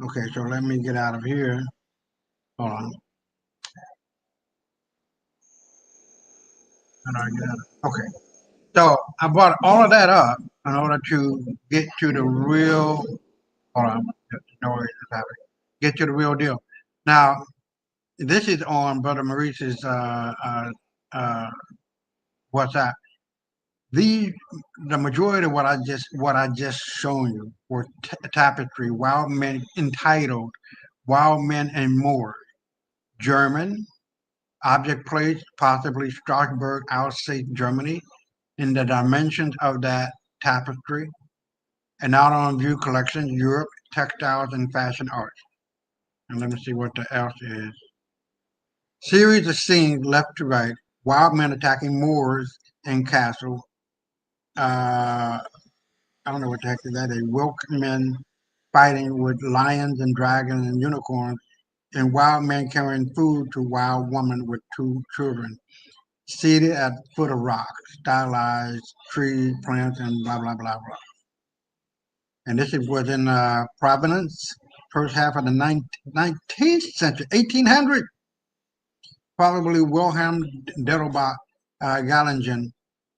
Okay, so let me get out of here. Hold on. How do I get out of- Okay. So I brought all of that up in order to get to the real. Hold on. No worries, it's happening. Get to the real deal. Now, this is on Brother Maurice's WhatsApp. The majority of what I just shown you were tapestry, Wild Men entitled Wild Men and More, German, object placed possibly Strasbourg, Alsace, Germany, in the dimensions of that tapestry, and out on view collections, Europe, textiles and fashion arts. And let me see what the else is. Series of scenes left to right, wild men attacking Moors and castle. I don't know what the heck that is. Wilk men fighting with lions and dragons and unicorns, and wild men carrying food to wild woman with 2 children, seated at the foot of rocks, stylized trees, plants, and blah blah blah blah. And this was in Providence, first half of the 19th century, 1800. Probably Wilhelm Delobach Gallingen,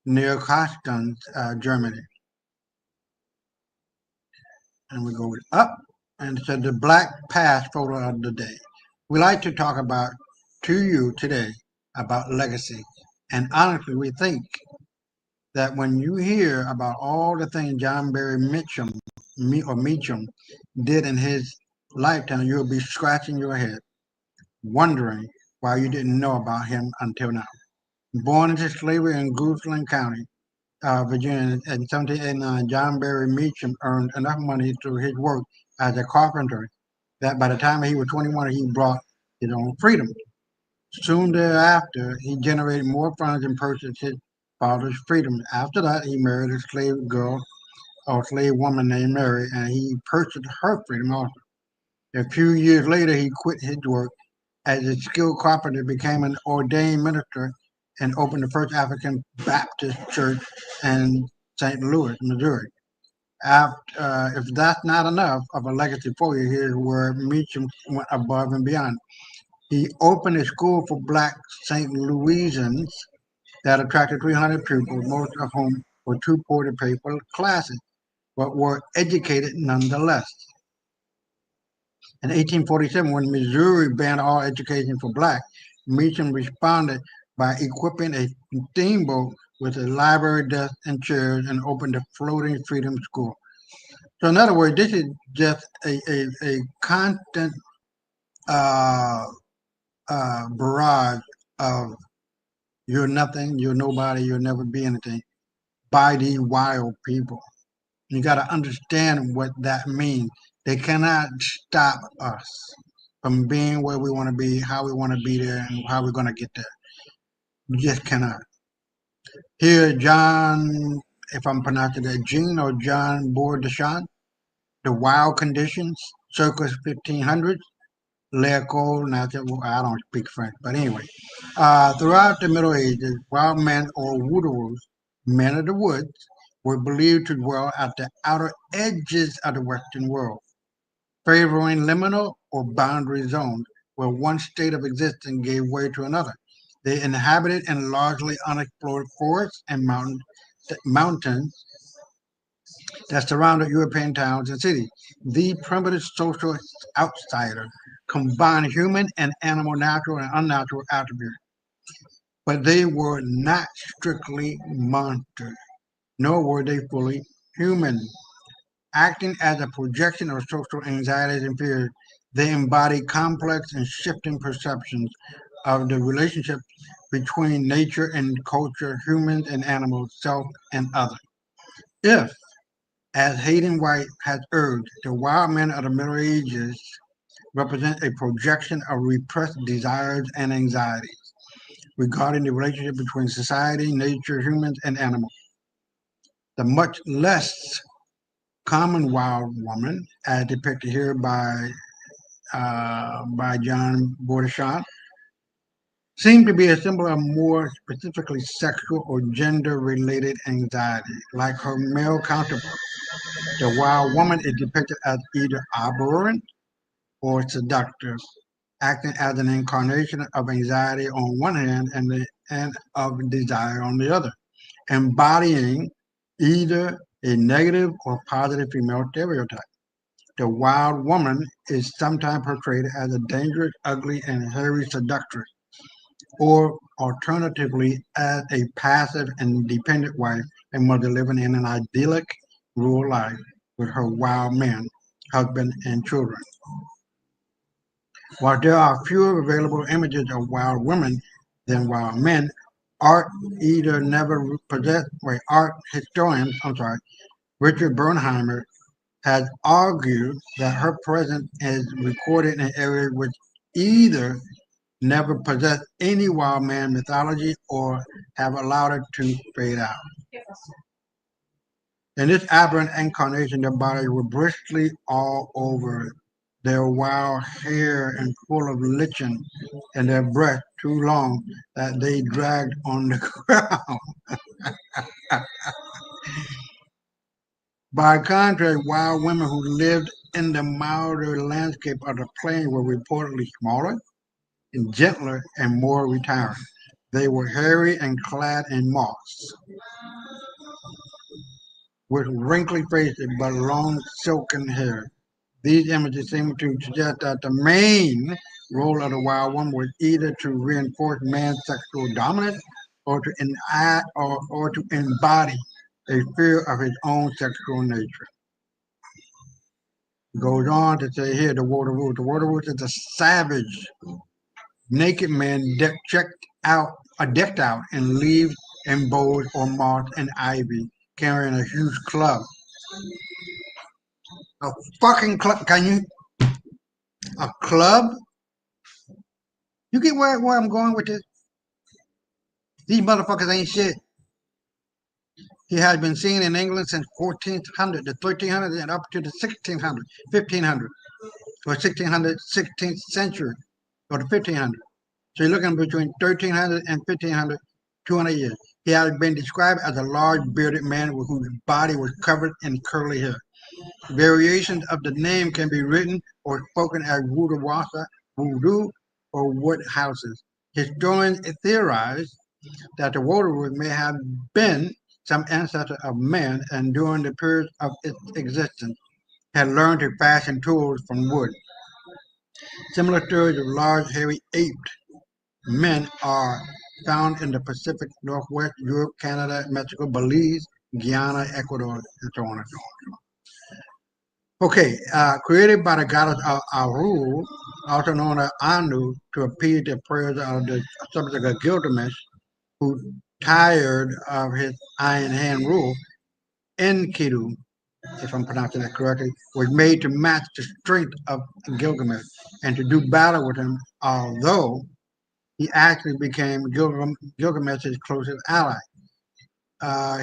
near Konstanz, Germany. And we go up, and it said the Black Past photo of the day. We like to talk about to you today about legacy. And honestly, we think that when you hear about all the things John Barry Meacham did in his lifetime, you'll be scratching your head, wondering why you didn't know about him until now. Born into slavery in Goochland County, Virginia, in 1789, John Barry Meacham earned enough money through his work as a carpenter that by the time he was 21, he brought his own freedom. Soon thereafter, he generated more funds and purchased his father's freedom. After that, he married a slave girl or slave woman named Mary, and he purchased her freedom also. A few years later, he quit his work as a skilled carpenter, became an ordained minister, and opened the first African Baptist church in St. Louis, Missouri. If that's not enough of a legacy for you, here's where Meacham went above and beyond. He opened a school for black St. Louisans that attracted 300 pupils, most of whom were too poor to pay for classes, but were educated nonetheless. In 1847, when Missouri banned all education for blacks, Meacham responded by equipping a steamboat with a library, desk, and chairs, and opened the Floating Freedom School. So in other words, this is just a constant barrage of you're nothing, you're nobody, you'll never be anything by these wild people. You got to understand what that means. They cannot stop us from being where we want to be, how we want to be there, and how we're going to get there. You just cannot. Here, John, if I'm pronouncing that, Jean or John Bourdechon, The Wild Conditions, circa 1500s, L'École, I don't speak French, but anyway. Throughout the Middle Ages, wild men or wooders, men of the woods, were believed to dwell at the outer edges of the Western world, favoring liminal or boundary zones where one state of existence gave way to another. They inhabited in largely unexplored forests and mountains that surrounded European towns and cities. The primitive social outsider combined human and animal natural and unnatural attributes, but they were not strictly monsters, nor were they fully human, acting as a projection of social anxieties and fears. They embody complex and shifting perceptions of the relationship between nature and culture, humans and animals, self and other. If, as Hayden White has urged, the wild men of the Middle Ages represent a projection of repressed desires and anxieties regarding the relationship between society, nature, humans, and animals. The much less common wild woman, as depicted here by John Bordechon, seem to be a symbol of more specifically sexual or gender-related anxiety, like her male counterpart. The wild woman is depicted as either aberrant or seductive, acting as an incarnation of anxiety on one hand and of desire on the other, embodying either a negative or positive female stereotype. The wild woman is sometimes portrayed as a dangerous, ugly, and hairy seductress, or alternatively as a passive and dependent wife and mother living in an idyllic rural life with her wild men, husband, and children. While there are fewer available images of wild women than wild men, art either never possessed, art historian, Richard Bernheimer has argued that her presence is recorded in areas which either never possessed any wild man mythology or have allowed it to fade out. In this aberrant incarnation, their bodies were bristly all over, their wild hair and full of lichen, and their breath too long that they dragged on the ground. By contrast, wild women who lived in the milder landscape of the plain were reportedly smaller and gentler and more retiring. They were hairy and clad in moss, with wrinkly faces but long silken hair. These images seem to suggest that the main role of the wild woman was either to reinforce man's sexual dominance or to embody a fear of his own sexual nature. It goes on to say here, the Waterwolf. The Waterwolf is a savage, naked man decked out in leaves and boughs or moss and ivy, carrying a huge club. A fucking club? Can you? A club? You get where I'm going with this? These motherfuckers ain't shit. He has been seen in England since 1400, the 1300s, and up to the 1600, 1500, or 1600, 16th century, or the 1500. So you're looking between 1300 and 1500, 200 years. He has been described as a large bearded man whose body was covered in curly hair. Variations of the name can be written or spoken as Woodawasa, Voodoo, or Wood Houses. Historians theorize that the Waterwolf may have been some ancestor of man, and during the period of its existence had learned to fashion tools from wood. Similar stories of large, hairy aped men are found in the Pacific Northwest, Europe, Canada, Mexico, Belize, Guyana, Ecuador, and so on and so on. Okay, created by the goddess Aru, also known as Anu, to appease the prayers of the subject of Gilgamesh, who tired of his iron hand rule, Enkidu, if I'm pronouncing that correctly, was made to match the strength of Gilgamesh and to do battle with him, although he actually became Gilgamesh's closest ally.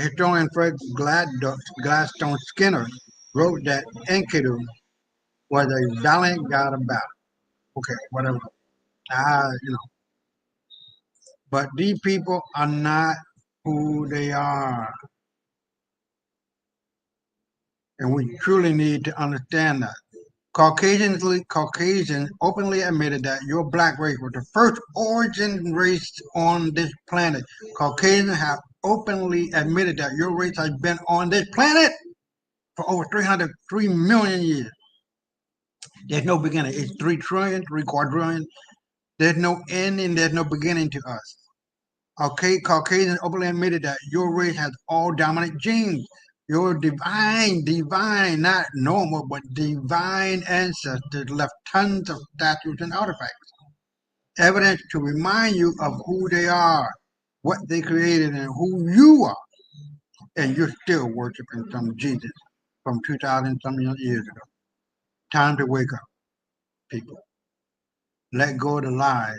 Historian Fred Gladstone Skinner wrote that Enkidu was a valiant god of battle. Okay, whatever. But these people are not who they are. And we truly need to understand that. Caucasians openly admitted that your black race was the first origin race on this planet. Caucasians have openly admitted that your race has been on this planet for over 3 million years. There's no beginning. It's 3 trillion, 3 quadrillion. There's no end and there's no beginning to us. Okay, Caucasians openly admitted that your race has all dominant genes. Your divine, not normal, but divine ancestors left tons of statues and artifacts, evidence to remind you of who they are, what they created, and who you are. And you're still worshiping some Jesus from 2,000 some years ago. Time to wake up, people. Let go of the lies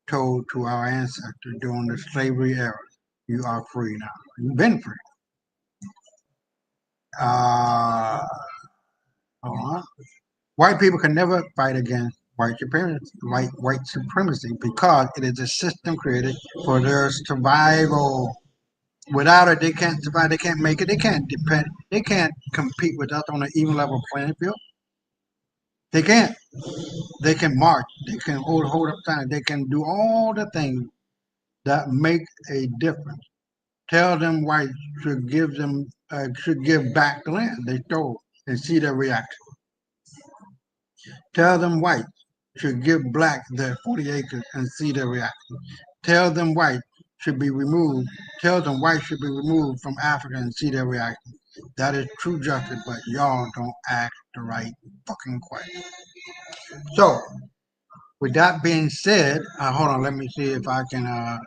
told to our ancestors during the slavery era. You are free now. You've been free. White people can never fight against white supremacy because it is a system created for their survival. Without it, they can't survive. They can't make it. They can't depend. They can't compete with us on an even level playing field. They can't. They can march. They can hold up signs. They can do all the things that make a difference. Tell them whites should give back the land they stole and see their reaction. Tell them whites should give black their 40 acres and see their reaction. Tell them whites should be removed. Tell them whites should be removed from Africa and see their reaction. That is true justice, but y'all don't ask the right fucking question. So, with that being said, hold on, let me see if I can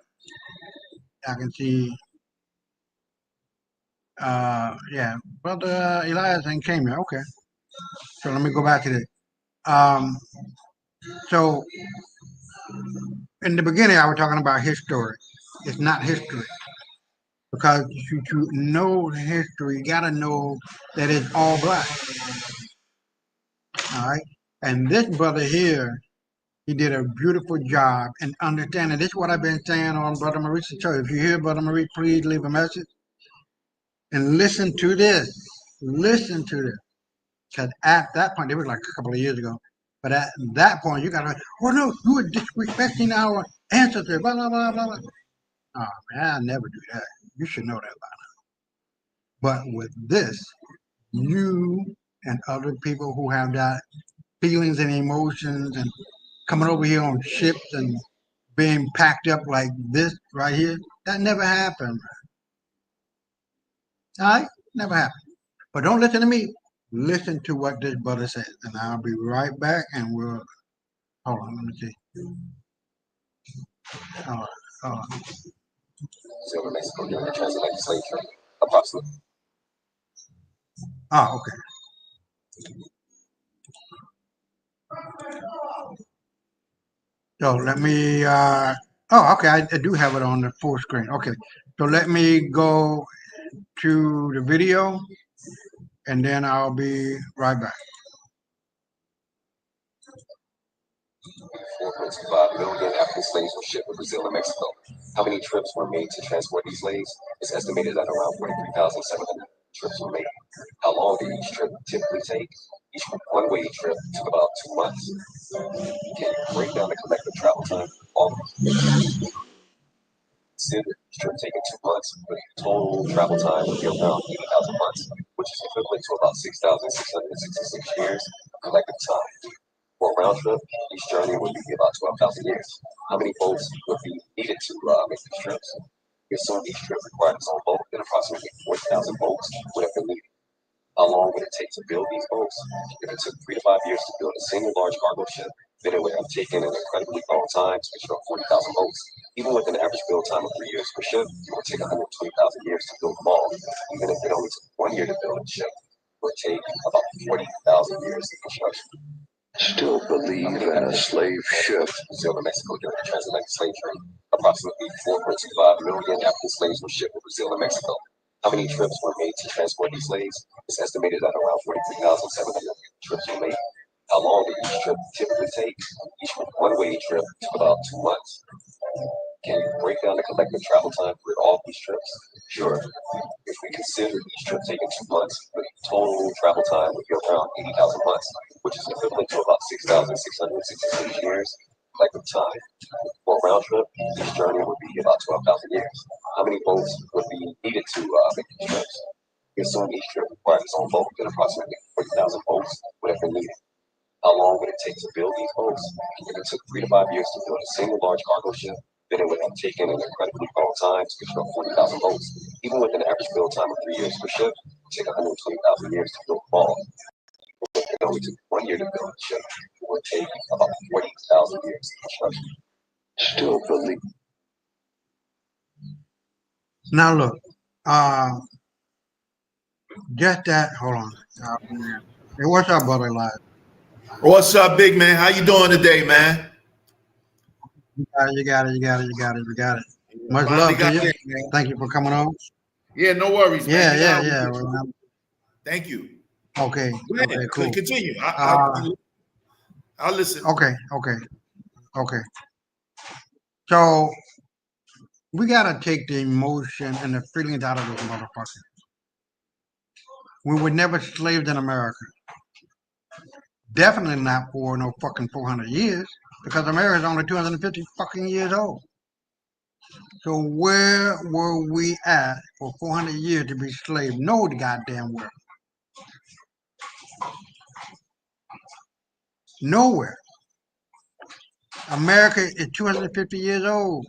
see. Yeah, Brother Elias ain't came here. Okay. So let me go back to this. So in the beginning, I was talking about history. It's not history. Because to know history, you gotta know that it's all black. All right. And this brother here, he did a beautiful job in understanding. This is what I've been saying on Brother Maurice's show. If you hear Brother Maurice, please leave a message and listen to this. Listen to this. Because at that point, it was like a couple of years ago, but at that point, you got to, oh no, you were disrespecting our ancestors, blah, blah, blah, blah, blah. Oh, man, I never do that. You should know that by now. But with this, you and other people who have that feelings and emotions and coming over here on ships and being packed up like this right here, that never happened. All right? Never happened. But don't listen to me. Listen to what this brother says, and I'll be right back, and we'll, hold on, let me see. Hold on. Silver Mexico during the transatlantic slave trade, approximately. Oh, okay. So let me, okay, I do have it on the full screen. Okay, so let me go to the video, and then I'll be right back. 4.25 million African slaves were shipped to Brazil and Mexico. How many trips were made to transport these slaves? It's estimated that around 43,700 trips were made. How long did each trip typically take? Each one-way trip took about 2 months. Can you break down the collective travel time? Consider each trip taking 2 months, but total travel time would be around 80,000 months, which is equivalent to about 6,666 years of collective time. For a round trip, each journey would be about 12,000 years. How many boats would be needed to make these trips? We assume each trip required its own boat, and approximately 40,000 boats would have been needed. How long would it take to build these boats? If it took 3 to 5 years to build a single large cargo ship, then it would have taken an incredibly long time to construct 40,000 boats. Even with an average build time of 3 years per ship, it would take 120,000 years to build them all. Even if it only took 1 year to build a ship, it would take about 40,000 years to construction. Still believe in a slave ship. Brazil and Mexico during the transatlantic slave trade. Approximately 4.25 million African slaves were shipped to Brazil and Mexico. How many trips were made to transport these slaves? It's estimated that around 43,700 trips were made. How long did each trip typically take? Each one-way trip took about 2 months. Can you break down the collective travel time for all these trips? Sure. If we consider each trip taking 2 months, the total travel time would be around 80,000 months, which is equivalent to about 6,666 years collective time. For a round trip, each journey would be about 12,000 years. How many boats would be needed to make these trips? We assume each trip required its own boat, and approximately 40,000 boats would have been needed. How long would it take to build these boats? If it took 3 to 5 years to build a single large cargo ship, then it would have taken an incredibly long time to construct 40,000 boats. Even with an average build time of 3 years per ship, it take 120,000 years to build a ball. If it only took 1 year to build a ship, it would take about 40,000 years to construction. Still believe. Now look, just that. Hold on. Hey, what's up, brother? Live. What's up, big man? How you doing today, man? You got it. Much love to you. Thank you for coming on. Yeah, no worries. Man. Yeah. Well, thank you. Okay. Okay, cool. Continue. I'll listen. Okay. So we gotta take the emotion and the feelings out of this motherfucker. We were never slaves in America. Definitely not for no fucking 400 years, because America is only 250 fucking years old. So where were we at for 400 years to be slaves? No goddamn where. Nowhere. America is 250 years old.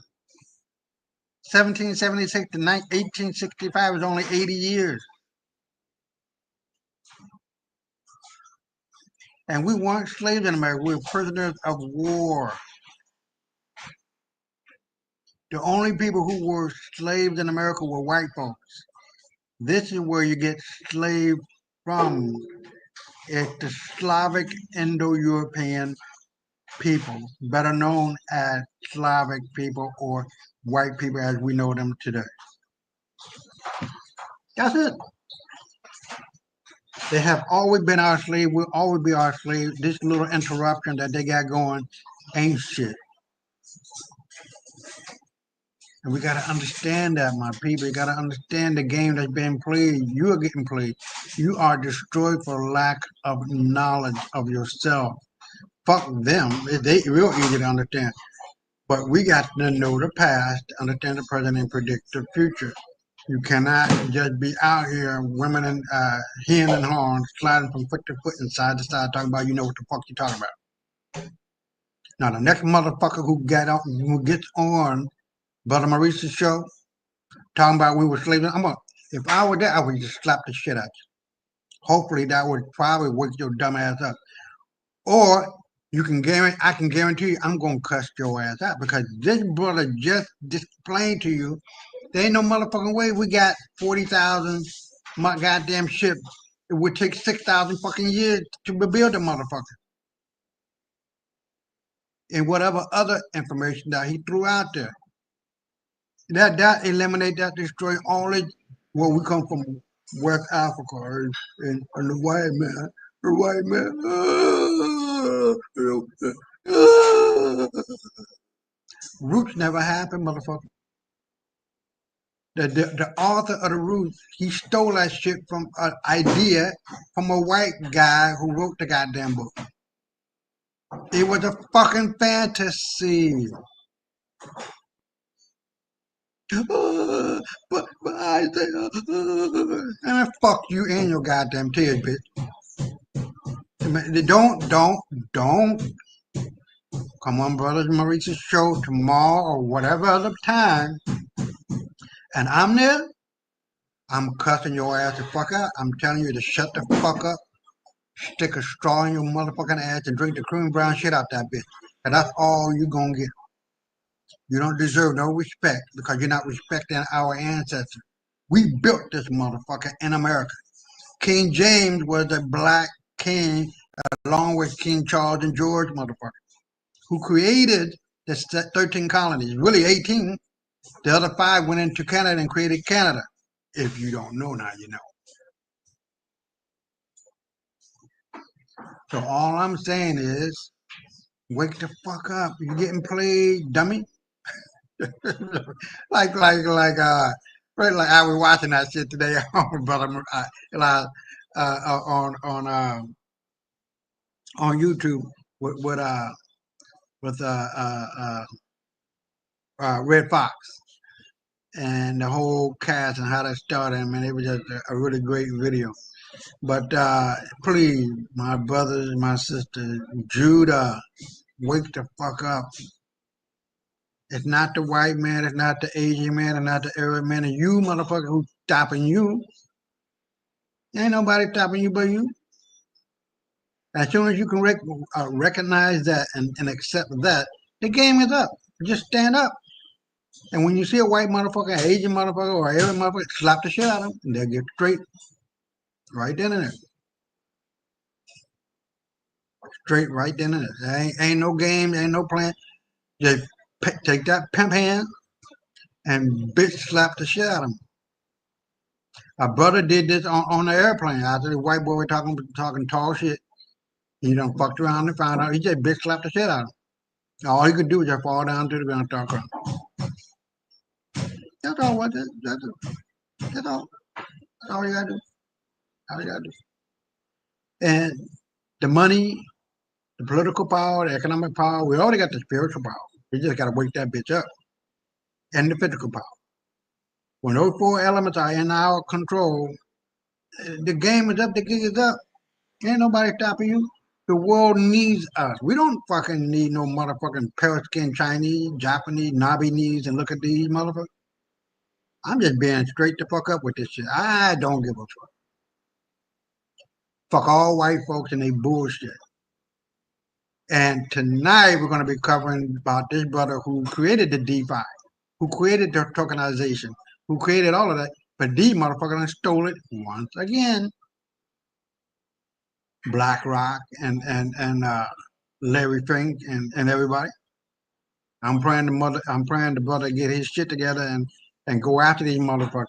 1776 to 1865 is only 80 years. And we weren't slaves in America. We were prisoners of war. The only people who were slaves in America were white folks. This is where you get slave from. It's the Slavic Indo-European people, better known as Slavic people or white people as we know them today. That's it. They have always been our slave, will always be our slave. This little interruption that they got going ain't shit. And we got to understand that, my people. You got to understand the game that's being played. You are getting played. You are destroyed for lack of knowledge of yourself. Fuck them. They real easy to understand. But we got to know the past, understand the present, and predict the future. You cannot just be out here, women and hen and horns, sliding from foot to foot and side to side, talking about you know what the fuck you talking about. Now the next motherfucker who gets on Brother Maurice's show, talking about we were slaves. If I were there, I would just slap the shit out you. Hopefully that would probably wake your dumb ass up. Or I can guarantee you I'm gonna cuss your ass out, because this brother just explained to you there ain't no motherfucking way we got 40,000 my goddamn ship. It would take 6,000 fucking years to build a motherfucker. And whatever other information that he threw out there. That eliminate, that destroy only where we come from, West Africa and the white man. The white man. Roots never happened, motherfucker. The author of the Roots, he stole that shit from an idea from a white guy who wrote the goddamn book. It was a fucking fantasy. But I say, and fuck you and your goddamn tears, bitch. Don't. Come on, Brothers Maurice's show tomorrow or whatever other time. And I'm there, I'm cussing your ass the fuck out. I'm telling you to shut the fuck up, stick a straw in your motherfucking ass, and drink the cream brown shit out that bitch. And that's all you gonna get. You don't deserve no respect because you're not respecting our ancestors. We built this motherfucker in America. King James was a black king along with King Charles and George motherfucker who created the 13 colonies, really 18. The other 5 went into Canada and created Canada. If you don't know, now you know. So all I'm saying is, wake the fuck up. You're getting played, dummy. like I was watching that shit today on brother on YouTube with Red Fox and the whole cast and how that started. I mean, it was just a really great video. But please, my brothers, my sisters, Judah, wake the fuck up. It's not the white man, it's not the Asian man, it's not the Arab man, and you motherfucker who's stopping you. Ain't nobody stopping you but you. As soon as you can recognize that and accept that, the game is up. Just stand up. And when you see a white motherfucker, an Asian motherfucker, or an Arab motherfucker, slap the shit out of them, and they'll get straight right then and there. Straight right then and there. Ain't no game, ain't no plan. Just take that pimp hand and bitch slap the shit out of him. A brother did this on the airplane. After the white boy talking tall shit, he done fucked around and found out. He just bitch slapped the shit out of him. All he could do was just fall down to the ground and start crying. That's all. That's all. That's all you gotta do. All you gotta do. And the money, the political power, the economic power, we already got the spiritual power. We just gotta wake that bitch up. And the physical power. When those four elements are in our control, the game is up, the gig is up. Ain't nobody stopping you. The world needs us. We don't fucking need no motherfucking pale skin Chinese, Japanese, Nabinese, and look at these motherfuckers. I'm just being straight the fuck up with this shit. I don't give a fuck. Fuck all white folks and they bullshit. And tonight we're going to be covering about this brother who created the DeFi, who created the tokenization, who created all of that, but these motherfuckers stole it once again. BlackRock and Larry Fink and everybody. I'm praying the brother get his shit together and go after these motherfuckers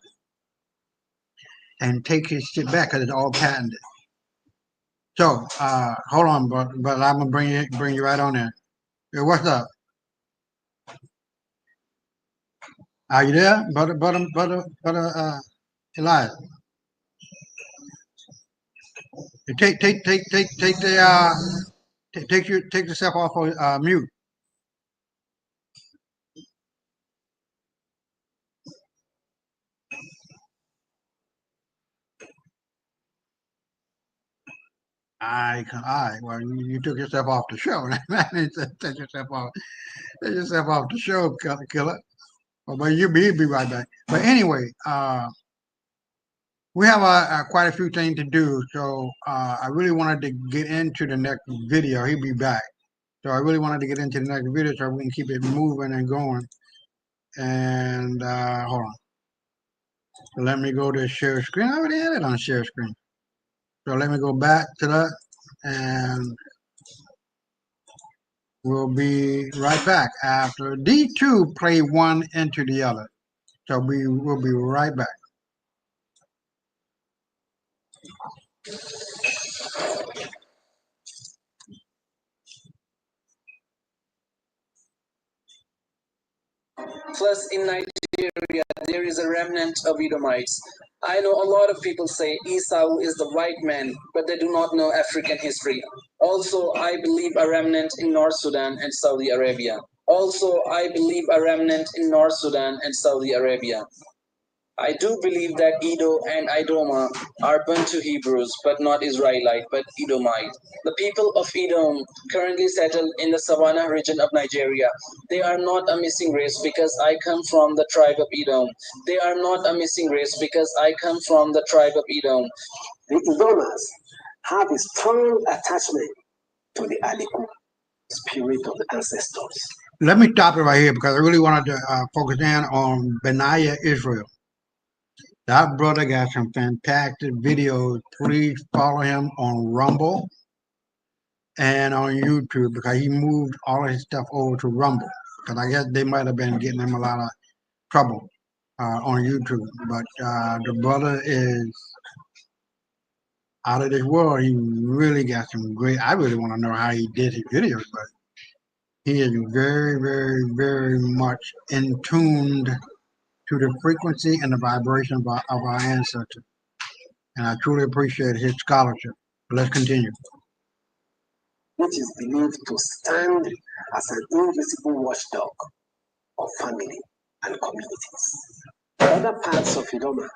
and take his shit back because it's all patented. So hold on, but I'm gonna bring you right on there. Hey, what's up? Are you there, brother Elijah? Take yourself off of mute. All right. Well, you took yourself off the show. Take yourself off the show, killer. Well, but you'll be right back. But anyway, we have quite a few things to do. So I really wanted to get into the next video. He'll be back. So I really wanted to get into the next video so we can keep it moving and going. And hold on. So let me go to share screen. I already had it on share screen. So let me go back to that and we'll be right back after D2 play one into the other. So we will be right back. Plus, in Nigeria, there is a remnant of Edomites. I know a lot of people say Esau is the white man, but they do not know African history. Also, I believe a remnant in North Sudan and Saudi Arabia. I do believe that Edo and Idoma are Bantu Hebrews, but not Israelite, but Edomite. The people of Edom currently settled in the Savannah region of Nigeria. They are not a missing race because I come from the tribe of Edom. The Edomas have a strong attachment to the Aliku spirit of the ancestors. Let me stop it right here because I really wanted to focus in on Benaiah Israel. That brother got some fantastic videos. Please follow him on Rumble and on YouTube because he moved all of his stuff over to Rumble. Because I guess they might have been getting him a lot of trouble on YouTube. But the brother is out of this world. He really got some great. I really want to know how he did his videos, but he is very, very, very much in tuned to the frequency and the vibration of our ancestors. And I truly appreciate his scholarship. But let's continue. Which is believed to stand as an invisible watchdog of family and communities. Other parts of Idoma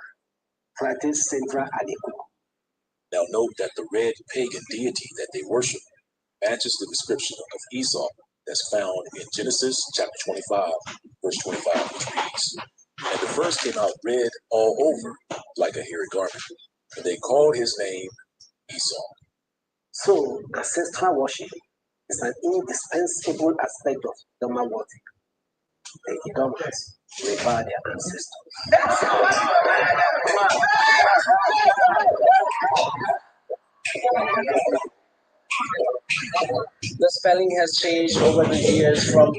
practice Central Aliku. Now note that the red pagan deity that they worship matches the description of Esau that's found in Genesis chapter 25, verse 25, which reads, "And the first came out red all over, like a hairy garment, and they called his name Esau." So, ancestral worship is an indispensable aspect of Idoma worship. The Idomas revere their ancestors. The spelling has changed over the years from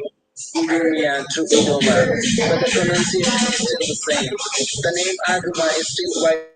Idumea to Idoma, but the pronunciation is still the same. The name Aduma is still widely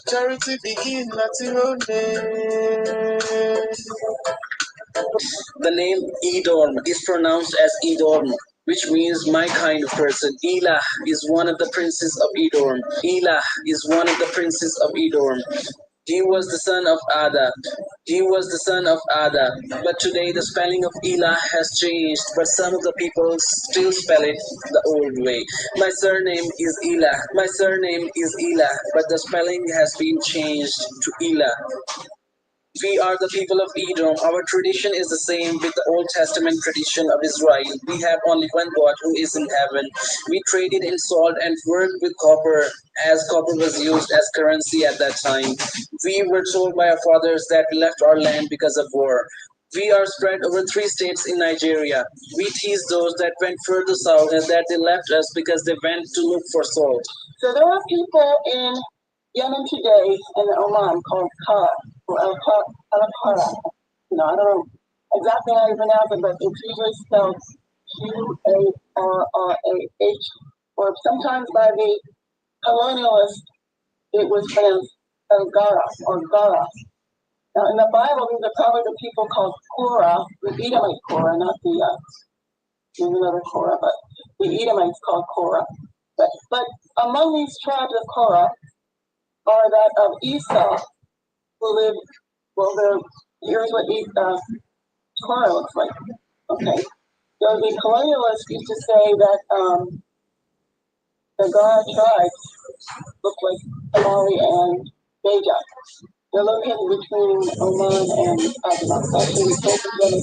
Charity begin Latino The name Edorm is pronounced as Edorm, which means my kind of person. Elah is one of the princes of Edorm. Elah is one of the princes of Edorm. He was the son of Ada. He was the son of Ada. But today the spelling of Elah has changed, but some of the people still spell it the old way. My surname is Elah. My surname is Elah, but the spelling has been changed to Elah. We are the people of Edom. Our tradition is the same with the Old Testament tradition of Israel. We have only one God who is in heaven. We traded in salt and worked with copper, as copper was used as currency at that time. We were told by our fathers that we left our land because of war. We are spread over 3 states in Nigeria. We tease those that went further south and that they left us because they went to look for salt. So there are people in Yemen today and Oman called Kara or Al-Qara. I don't know exactly how you pronounce it, but it's usually spelled Qarrah, or sometimes by the colonialists it was pronounced Elgara or Gara. Now in the Bible, these are probably the people called Korah, the Edomite Korah, not the there's another Korah, but the Edomites called Korah. But among these tribes of Korah are that of Esau, who lived, here's what Korah looks like. Okay. So the colonialists used to say that the Gara tribes look like Somali and Beja. They're located between Oman and Adjumant. Actually, both of them.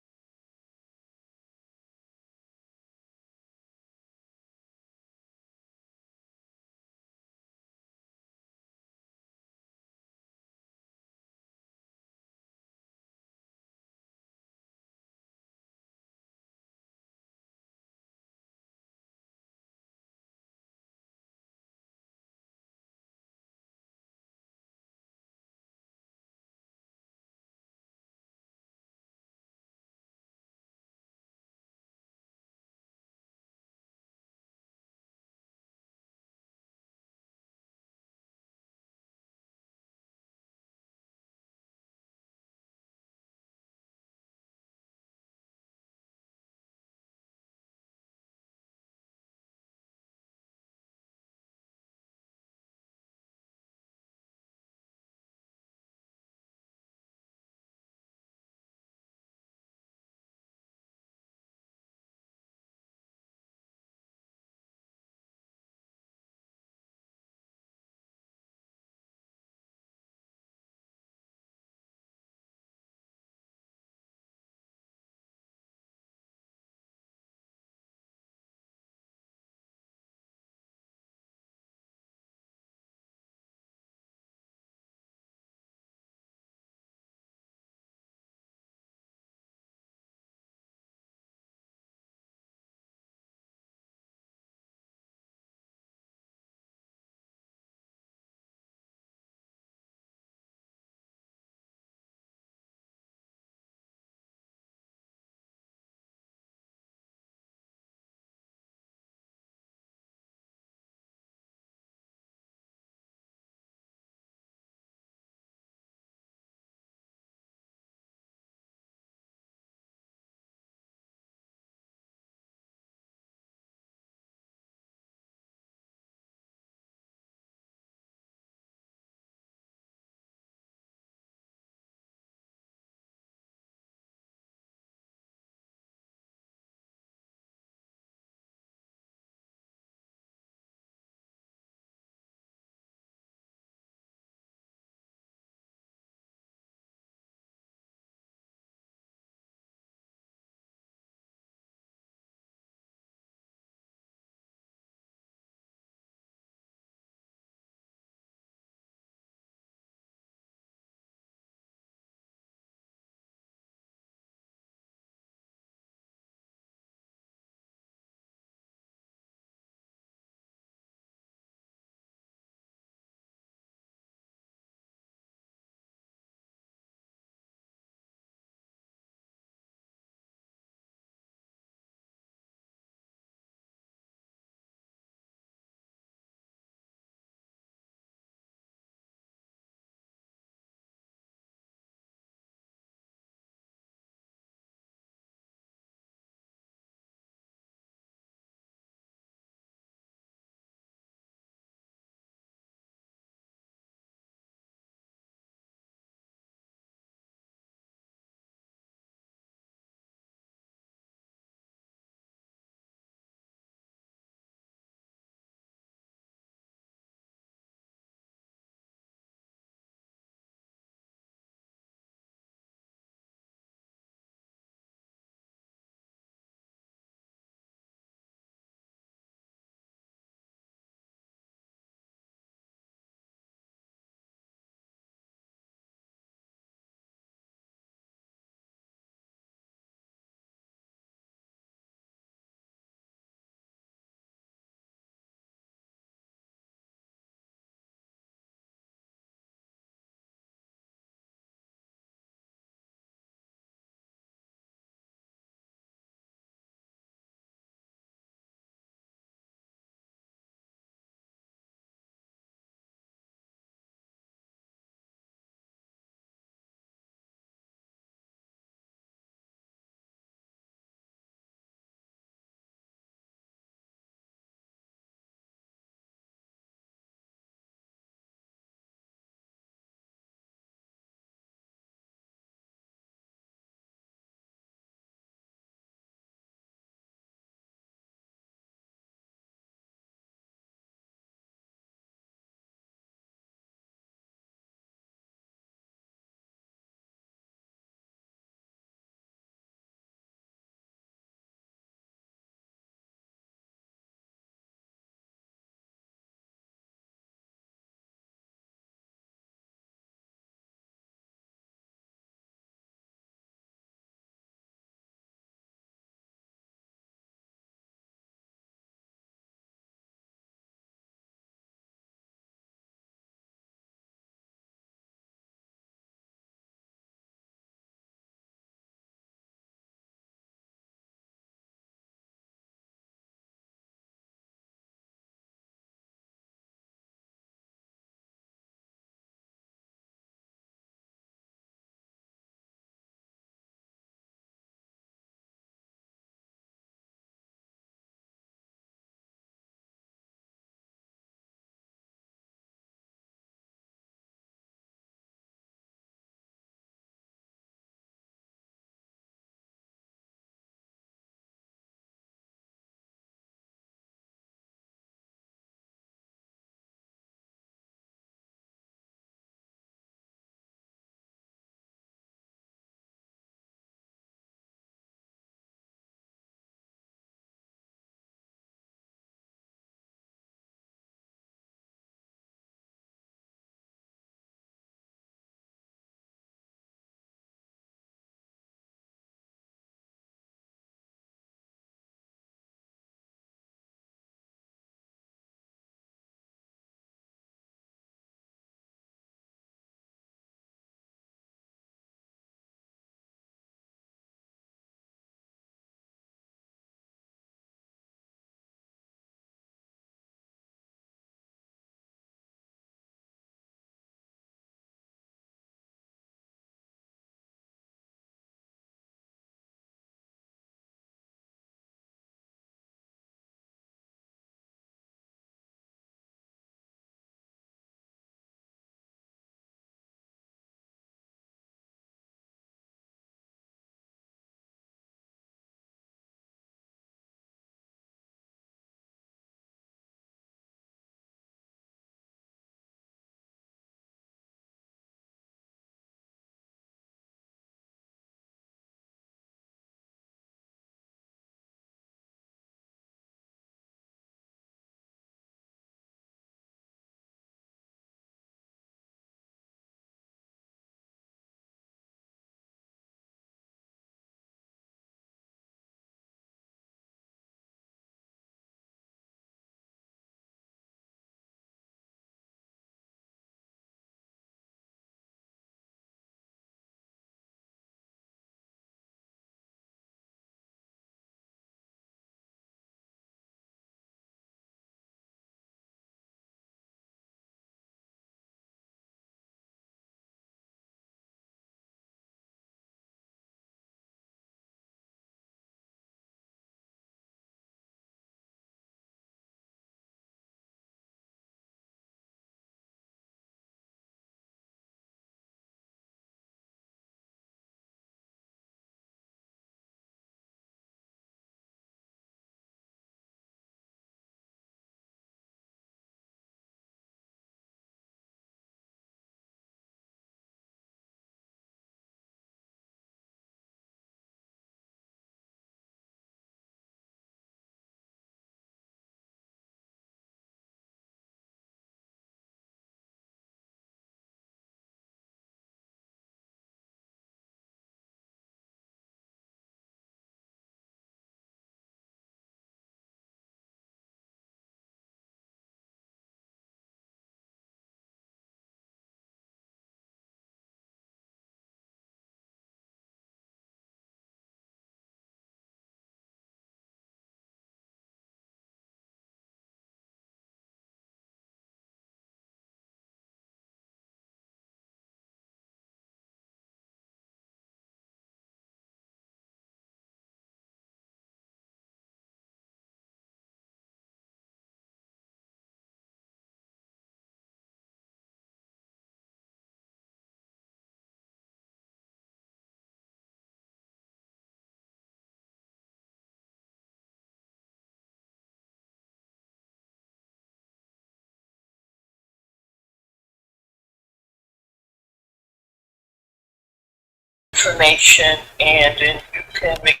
information, and then you can make.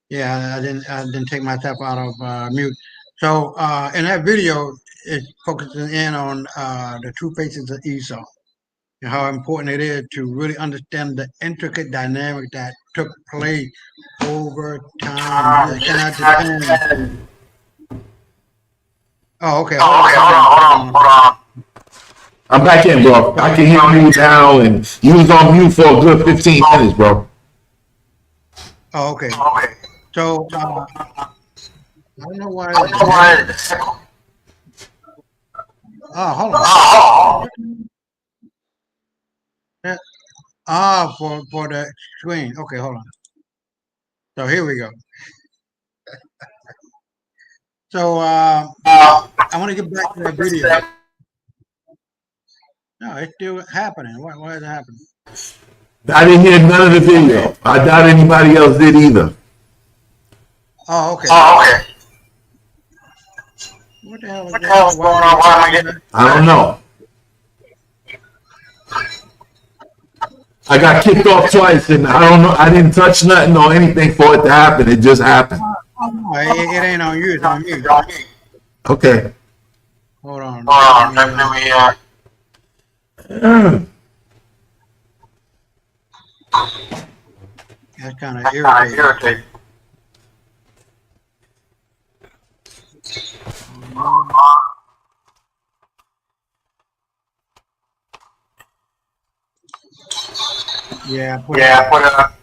Yeah, I didn't take myself out of mute. So in that video, it focuses in on the two faces of Esau and how important it is to really understand the intricate dynamic that took place over time. You cannot depend. Oh, okay. Hold on. I'm back in, bro. I can hear you now, and you was on mute for a good 15 minutes, bro. Oh, okay. So I don't know why. Oh, hold on. Yeah. For the screen. Okay, hold on. So here we go. So I want to get back to the video. No, it's still happening. Why is it happening? I didn't hear none of the video. I doubt anybody else did either. Oh, okay. What the hell is going on? Why am I getting? I don't know. I got kicked off twice, and I don't know. I didn't touch nothing or anything for it to happen. It just happened. It ain't on you. It's on me. Okay. Hold on. That's kind of irritating. Yeah, put it up.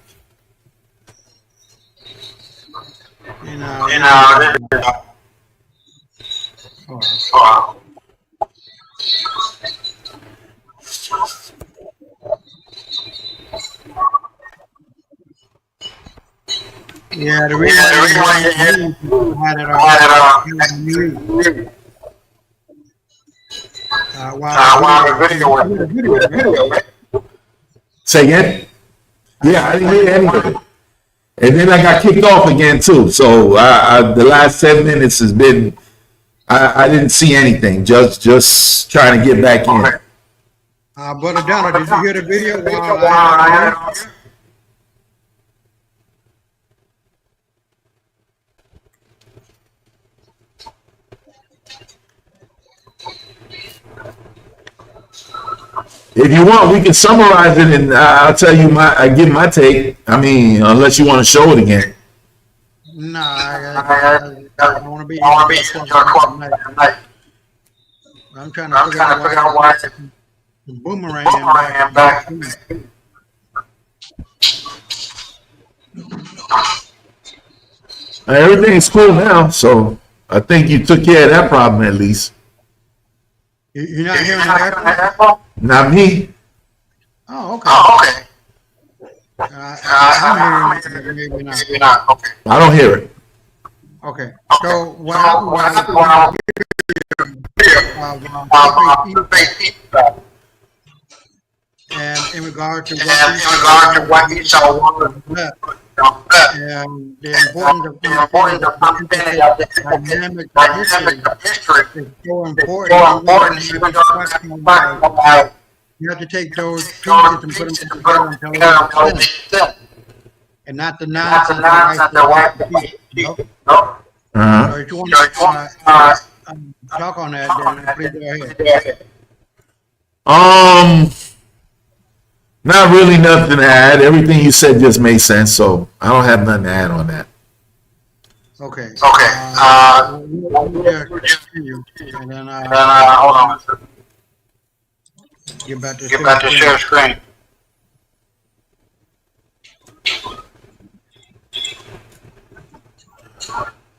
Yeah, the reason why you had it while the video was. Say again? Yeah, I didn't hear any of it. And then I got kicked off again too. So the last 10 minutes has been, I didn't see anything. Just trying to get back in. Brother Donald, did you hear the video while I had it on? If you want, we can summarize it, and I'll tell you I give my take. I mean, unless you want to show it again. No, I want to be in your court tonight. I'm trying to figure out why the boomerang back. Everything's cool now, so I think you took care of that problem at least. You're not hearing the echo? Not me. Oh, okay. I'm hearing it, maybe not. Okay. I don't hear it. Okay. So what happened and in regard to what Esau wanted, and the importance of understanding of the dynamic of history is so important. You have to take those pieces and put them together until it makes sense, and not the nonsense that white people. So if you want to talk on that, then please go ahead. Not really nothing to add. Everything you said just made sense, so I don't have nothing to add on that. Okay. And then hold on. Get back to share screen.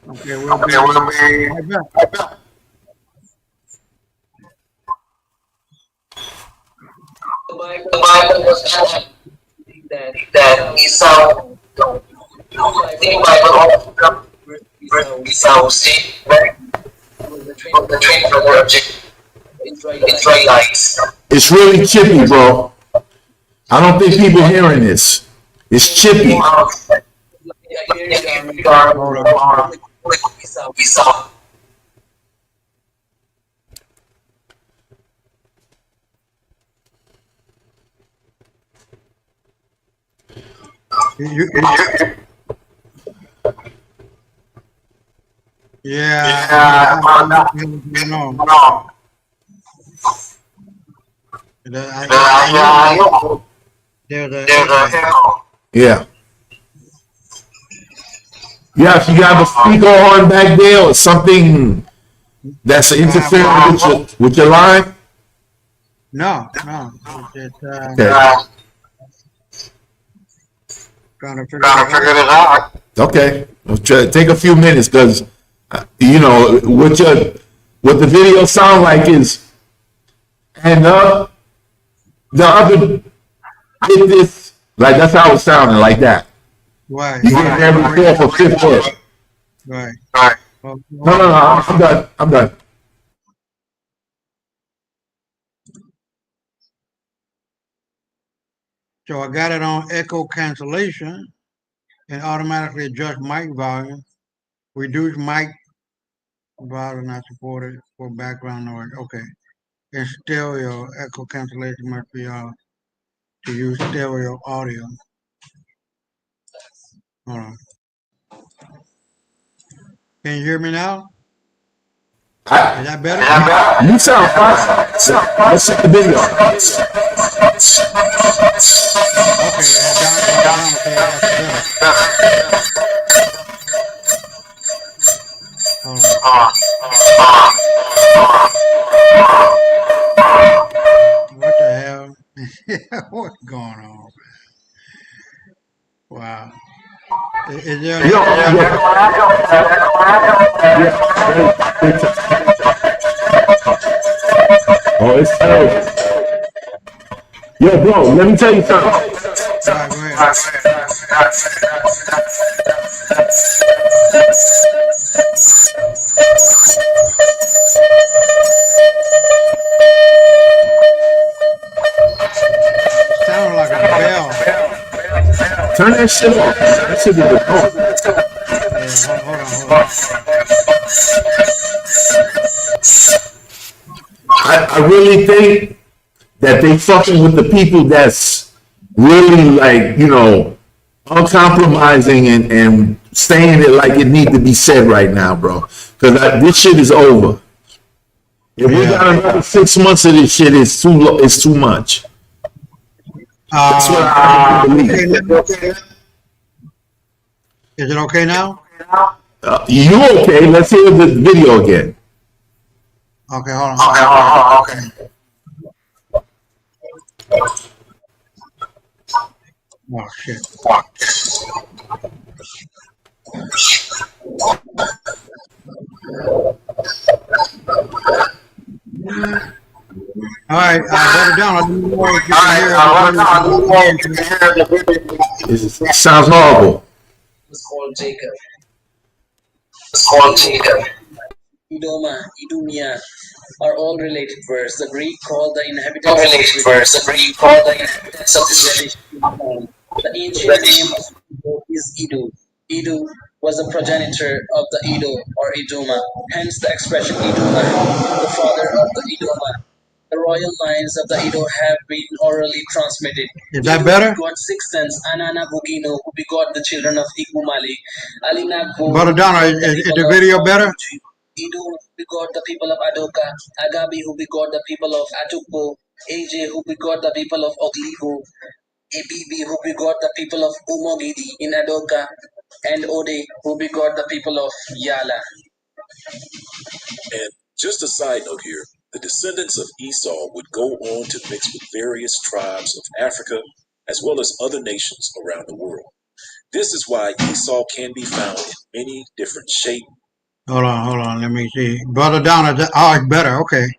Okay, we'll be right back. The Bible was telling that Esau, Esau see, right? The training for the Israelites. It's really chippy, bro. I don't think people hearing this. It's chippy. Esau. Yeah. There's a echo. Yeah. Yeah, if you have a speaker on back there or something that's interfering with your line. No. It's Okay. trying to figure this out. Okay. Take a few minutes because you know what the video sound like is, and the other did this like that's how it sounded like that. Right. You get every fourth or fifth word. Right. No, I'm done. So I got it on echo cancellation and automatically adjust mic volume. Reduce mic volume not supported for background noise. Okay. In stereo, echo cancellation must be off to use stereo audio. Hold on. Can you hear me now? Is that better? You sound fine. Let's see the video. Okay, down, okay, that's better. Hold on. What the hell? What's going on? Wow. Is there Oh, it's terrible. Yo, bro, let me tell you something. Right, go ahead. Sound like a bell. Turn that shit off. That shit is a phone. Yeah, hold on. I really think that they fucking with the people that's really like, you know, uncompromising and saying it like it need to be said right now, bro. Because this shit is over. If we got another 6 months of this shit, it's too much. That's what I believe. Is it okay now? You okay? Let's hear the video again. Okay, hold on. Okay. Oh shit. All right, better down. I don't know if you can hear It sounds horrible. It's called Jacob. Idoma, Idumea are all related words. The Greek called the inhabitants of the ancient name of Ido is Idu. Idu was a progenitor of the Ido or Idoma, hence the expression Idoma, the father of the Idoma. The royal lines of the Ido have been orally transmitted. Is that better? Got 6 sons, Anana Bugino, who begot the children of Igumali. Alinagbo, Brother Donna, is the video better? Idu begot the people of Adoka, Agabi who begot the people of Atukbo, AJ who begot the people of Ogligo, Abibi who begot the people of Umogidi in Adoka, and Ode who begot the people of Yala. And just a side note here, the descendants of Esau would go on to mix with various tribes of Africa as well as other nations around the world. This is why Esau can be found in many different shapes. Hold on. Let me see. Brother Donna, it's better. Okay.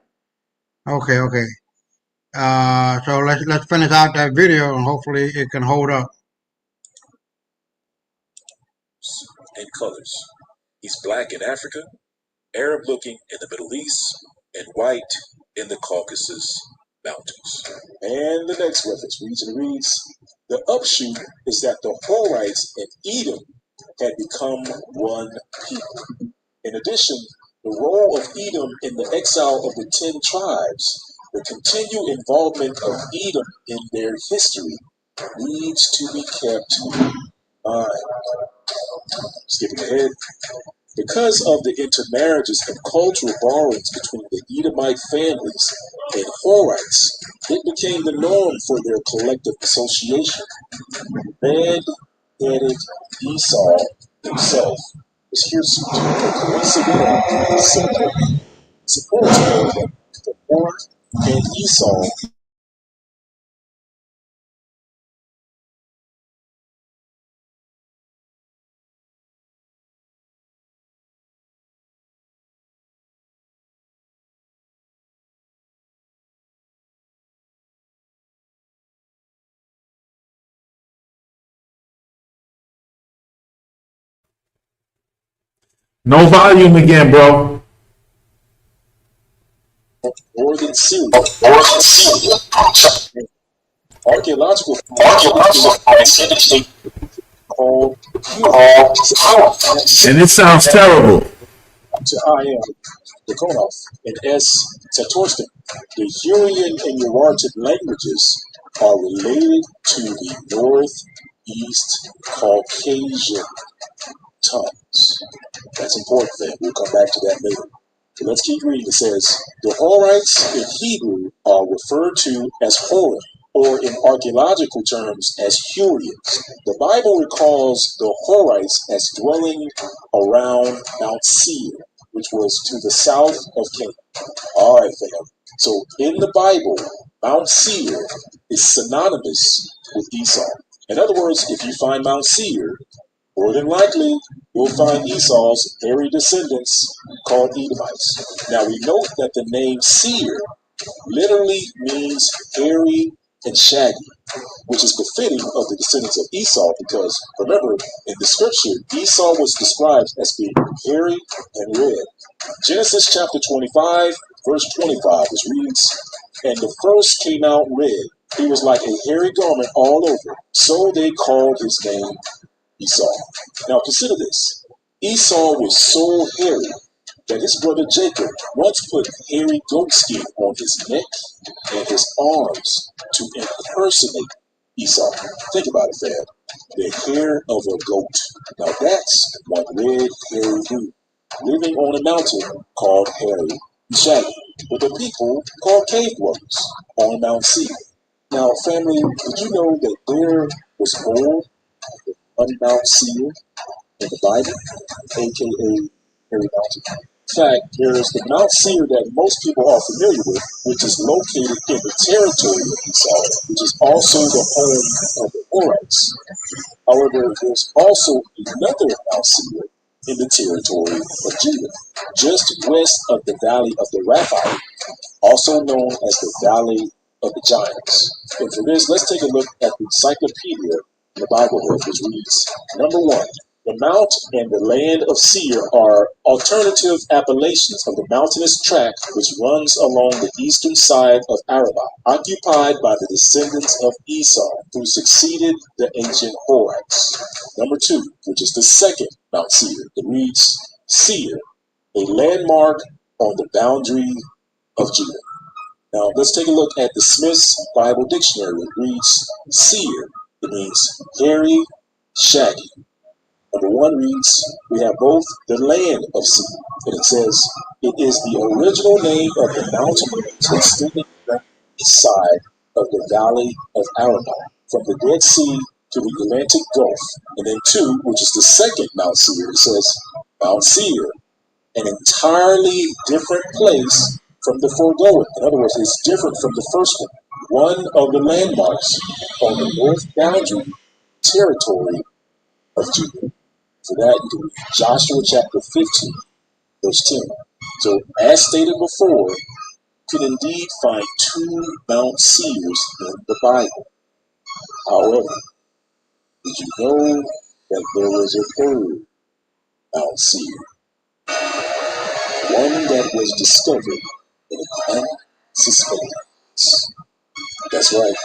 So let's finish out that video and hopefully it can hold up. And colors. He's black in Africa, Arab looking in the Middle East, and white in the Caucasus Mountains. And the next reference reads, the upshoot is that the Horites and Edom had become one people. In addition, the role of Edom in the exile of the 10 tribes, the continued involvement of Edom in their history, needs to be kept Alright, skipping ahead. Because of the intermarriages and cultural borrowings between the Edomite families and Horites, it became the norm for their collective association. Red-headed Esau himself was here to support the Hor and Esau. No volume again, bro. Northern Syria. Archaeological finds called And it sounds terrible. To I.M. Draconoff and S. Satorston. The Hurrian and Urartic languages are related to the Northeast Caucasian tongues. That's important thing. We'll come back to that later. So let's keep reading. It says, the Horites in Hebrew are referred to as Horim, or in archaeological terms as Hurrians. The Bible recalls the Horites as dwelling around Mount Seir, which was to the south of Canaan. All right, fam. So in the Bible, Mount Seir is synonymous with Esau. In other words, if you find Mount Seir, more than likely, you'll find Esau's hairy descendants called Edomites. Now we note that the name Seir literally means hairy and shaggy, which is befitting of the descendants of Esau because, remember, in the scripture, Esau was described as being hairy and red. Genesis chapter 25, verse 25, which reads, and the first came out red. He was like a hairy garment all over. So they called his name Esau. Now consider this. Esau was so hairy that his brother Jacob once put hairy goat skin on his neck and his arms to impersonate Esau. Think about it, fam. The hair of a goat. Now that's one red hairy dude living on a mountain called Hairy and Shaggy, with the people called cave dwellers on Mount Seir. Now, family, did you know that there was more on Mount Seir in the Bible, aka Hairy Mountain? In fact, there is the Mount Seir that most people are familiar with, which is located in the territory of Esau, which is also the home of the Horites. However, there's also another Mount Seir in the territory of Judah, just west of the valley of the Rephaim, also known as the Valley of the Giants. And for this, let's take a look at the encyclopedia in the Bible, which reads, number 1, the mount and the land of Seir are alternative appellations of the mountainous tract which runs along the eastern side of Arabah, occupied by the descendants of Esau, who succeeded the ancient Horites. Number 2, which is the second Mount Seir, it reads, Seir, a landmark on the boundary of Judah. Now let's take a look at the Smith's Bible Dictionary. It reads, Seir, it means hairy, shaggy. Number 1 reads, we have both the land of Seir, and it says, it is the original name of the mountain extending on the east side of the valley of Arabah, from the Dead Sea to the Atlantic Gulf. And then 2, which is the second Mount Seir, it says, Mount Seir, an entirely different place from the foregoing. In other words, it's different from the first one. One of the landmarks on the north boundary territory of Judah. For that, you can read Joshua chapter 15, verse 10. So, as stated before, you can indeed find 2 Mount Seirs in the Bible. However, did you know that there was a third Mount Seir? One that was discovered in an unsuspected place. That's right.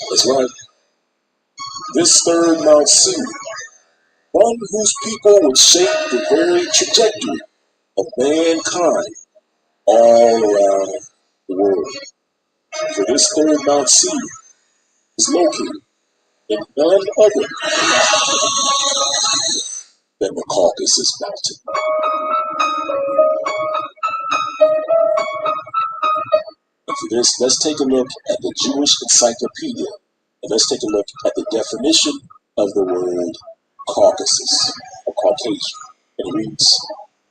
That's right. This third Mount Seir, one whose people would shape the very trajectory of mankind all around the world. For this third Mount Seir is located in none other than the Caucasus Mountain. And for this, let's take a look at the Jewish Encyclopedia, and let's take a look at the definition of the word Caucasus, or Caucasian. And it reads,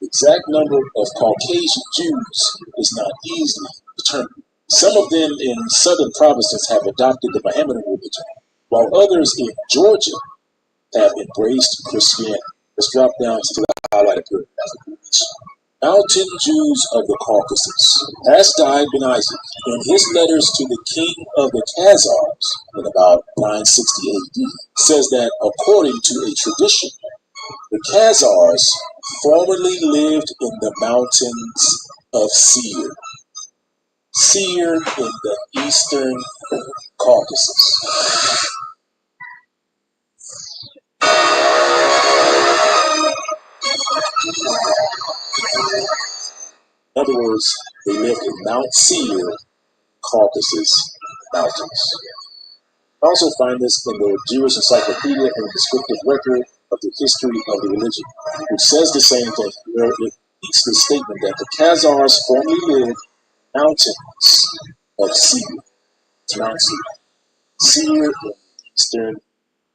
the exact number of Caucasian Jews is not easily determined. Some of them in southern provinces have adopted the Mohammedan religion, while others in Georgia have embraced Christianity. Let's drop down to the highlighted period. Mountain Jews of the Caucasus. Hasdai ben Isaac, in his letters to the king of the Khazars in about 960 AD, says that according to a tradition, the Khazars formerly lived in the mountains of Seir. Seir in the eastern Caucasus. In other words, they lived in Mount Seir, Caucasus Mountains. I also find this in the Jewish Encyclopedia and Descriptive Record of the History of the Religion, which says the same thing, where it repeats the statement that the Khazars formerly lived in mountains of Seir. It's Mount Seir. Seir in the eastern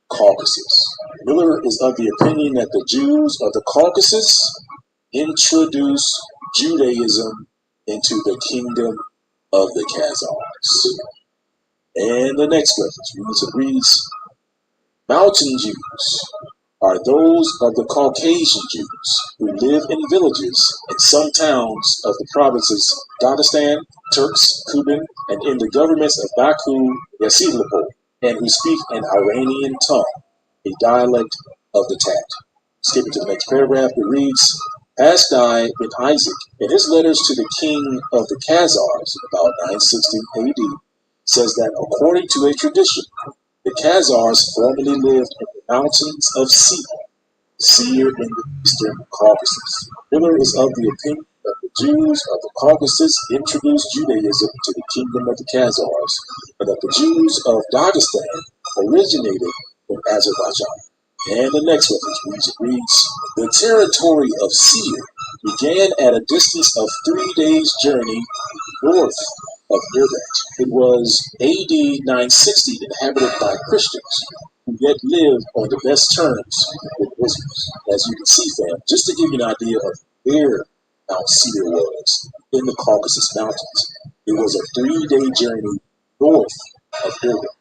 Caucasus. Miller is of the opinion that the Jews of the Caucasus introduced Judaism into the kingdom of the Khazars. And the next reference reads, mountain Jews are those of the Caucasian Jews who live in villages and some towns of the provinces Dagestan, Turks, Kuban, and in the governments of Baku, Yasivlapol, and who speak an Iranian tongue, a dialect of the Tat. Skipping to the next paragraph, it reads, Hasdai ben Isaac, in his letters to the king of the Khazars, about 960 AD, says that according to a tradition, the Khazars formerly lived in the mountains of Seir in the eastern Caucasus. Miller is of the opinion that the Jews of the Caucasus introduced Judaism to the kingdom of the Khazars, and that the Jews of Dagestan originated in Azerbaijan. And the next reference reads, the territory of Seir began at a distance of 3 days' journey north of Iraq. It was AD 960 inhabited by Christians who yet lived on the best terms with Muslims. As you can see, fam, just to give you an idea of where Mount Seir was in the Caucasus Mountains, it was a 3-day journey north of Iraq.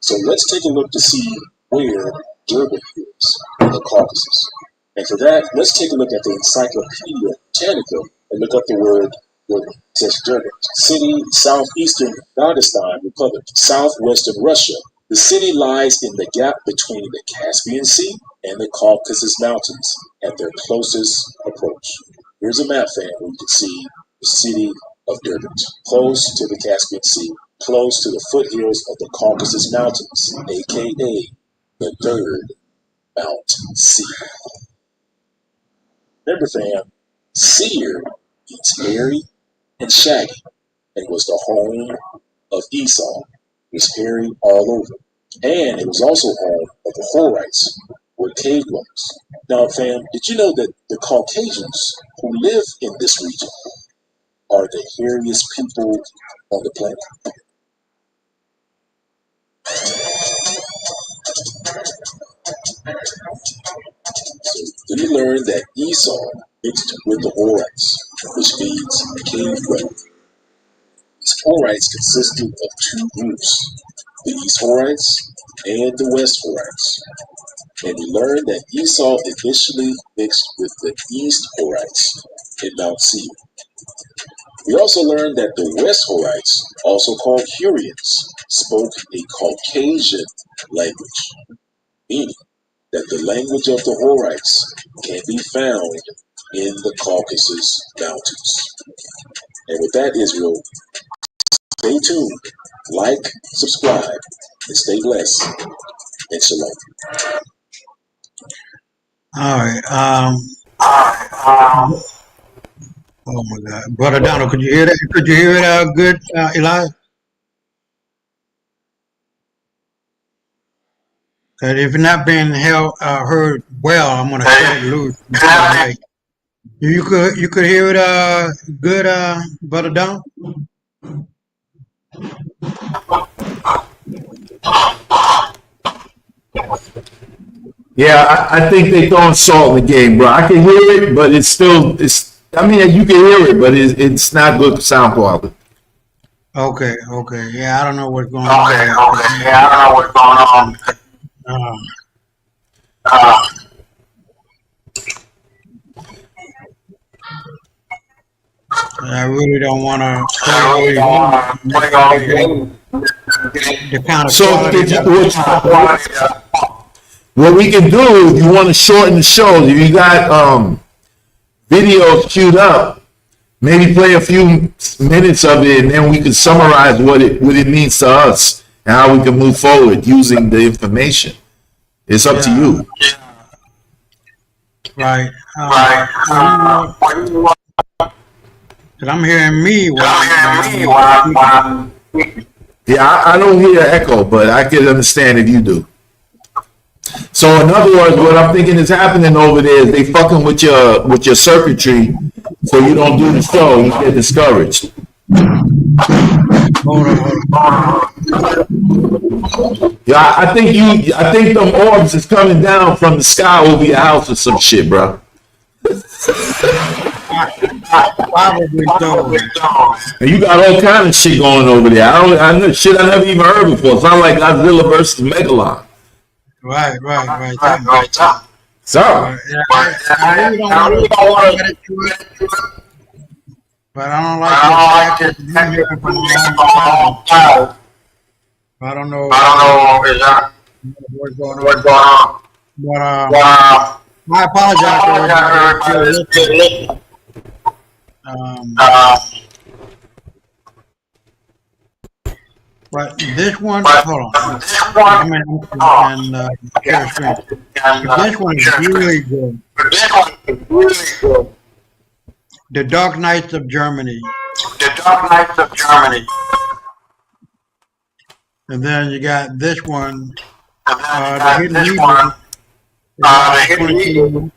So let's take a look to see where Durban is in the Caucasus. And for that, let's take a look at the Encyclopedia Britannica and look up the word Durban. It says Durban, city, southeastern Dagestan Republic, southwestern Russia. The city lies in the gap between the Caspian Sea and the Caucasus Mountains at their closest approach. Here's a map, fam, where you can see the city of Durban, close to the Caspian Sea, close to the foothills of the Caucasus Mountains, aka the third Mount Seir. Remember, fam, Seir means hairy and shaggy, and was the home of Esau, who was hairy all over. And it was also home of the Horites, were cave dwellers. Now, fam, did you know that the Caucasians who live in this region are the hairiest people on the planet? So you learn that Esau mixed with the Horites, which means cave dwellers. These Horites consisted of 2 groups, the East Horites and the West Horites. And we learned that Esau initially mixed with the East Horites in Mount Seir. We also learned that the West Horites, also called Hurrians, spoke a Caucasian language, meaning that the language of the Horites can be found in the Caucasus Mountains. And with that, Israel, stay tuned, like, subscribe, and stay blessed, and shalom. All right. Oh my God, Brother Donald, could you hear that? Could you hear it? Good, Eli. Cause if it's not being heard well, I'm gonna cut it loose. Like, you could hear it good, Brother Don? Yeah, I think they throwing salt in the game, bro. I can hear it, but it's I mean, you can hear it, but it's not good sound quality. Okay. Yeah, I don't know what's going on. Yeah, I don't know what's going on. I really don't want to the kind of So what we can do, if you want to shorten the show, if you got videos queued up, maybe play a few minutes of it, and then we can summarize what it means to us and how we can move forward using the information. It's up to you. Right. Cause I'm hearing me. Yeah, I don't hear echo, but I can understand if you do. So in other words, what I'm thinking is happening over there is they fucking with your circuitry, so you don't do the show. You get discouraged. Yeah, I think them orbs is coming down from the sky over your house or some shit, bro. Probably so. And you got all kind of shit going over there. I know shit I never even heard before. Sound like Godzilla versus Megalon. Right. So, I really don't want to get into it, but I don't like it. I don't know what's going on. But I apologize for everybody. But this one, hold on. Share screen. This one is really good. The Dark Knights of Germany. And then you got this one. The Hidden Evil.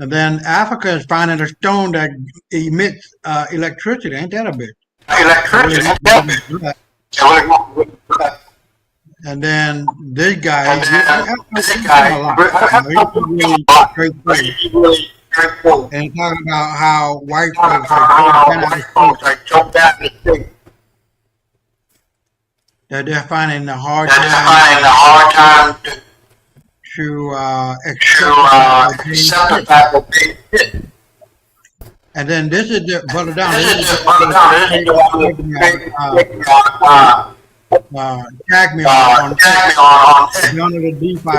And then Africa is finding a stone that emits electricity. Ain't that a bitch? And then this guy, and he's talking about how white folks are jumped out of the state. That they're finding a hard time to accept the fact that they did. And then this is the Brother Down. Tag me on under the DeFi.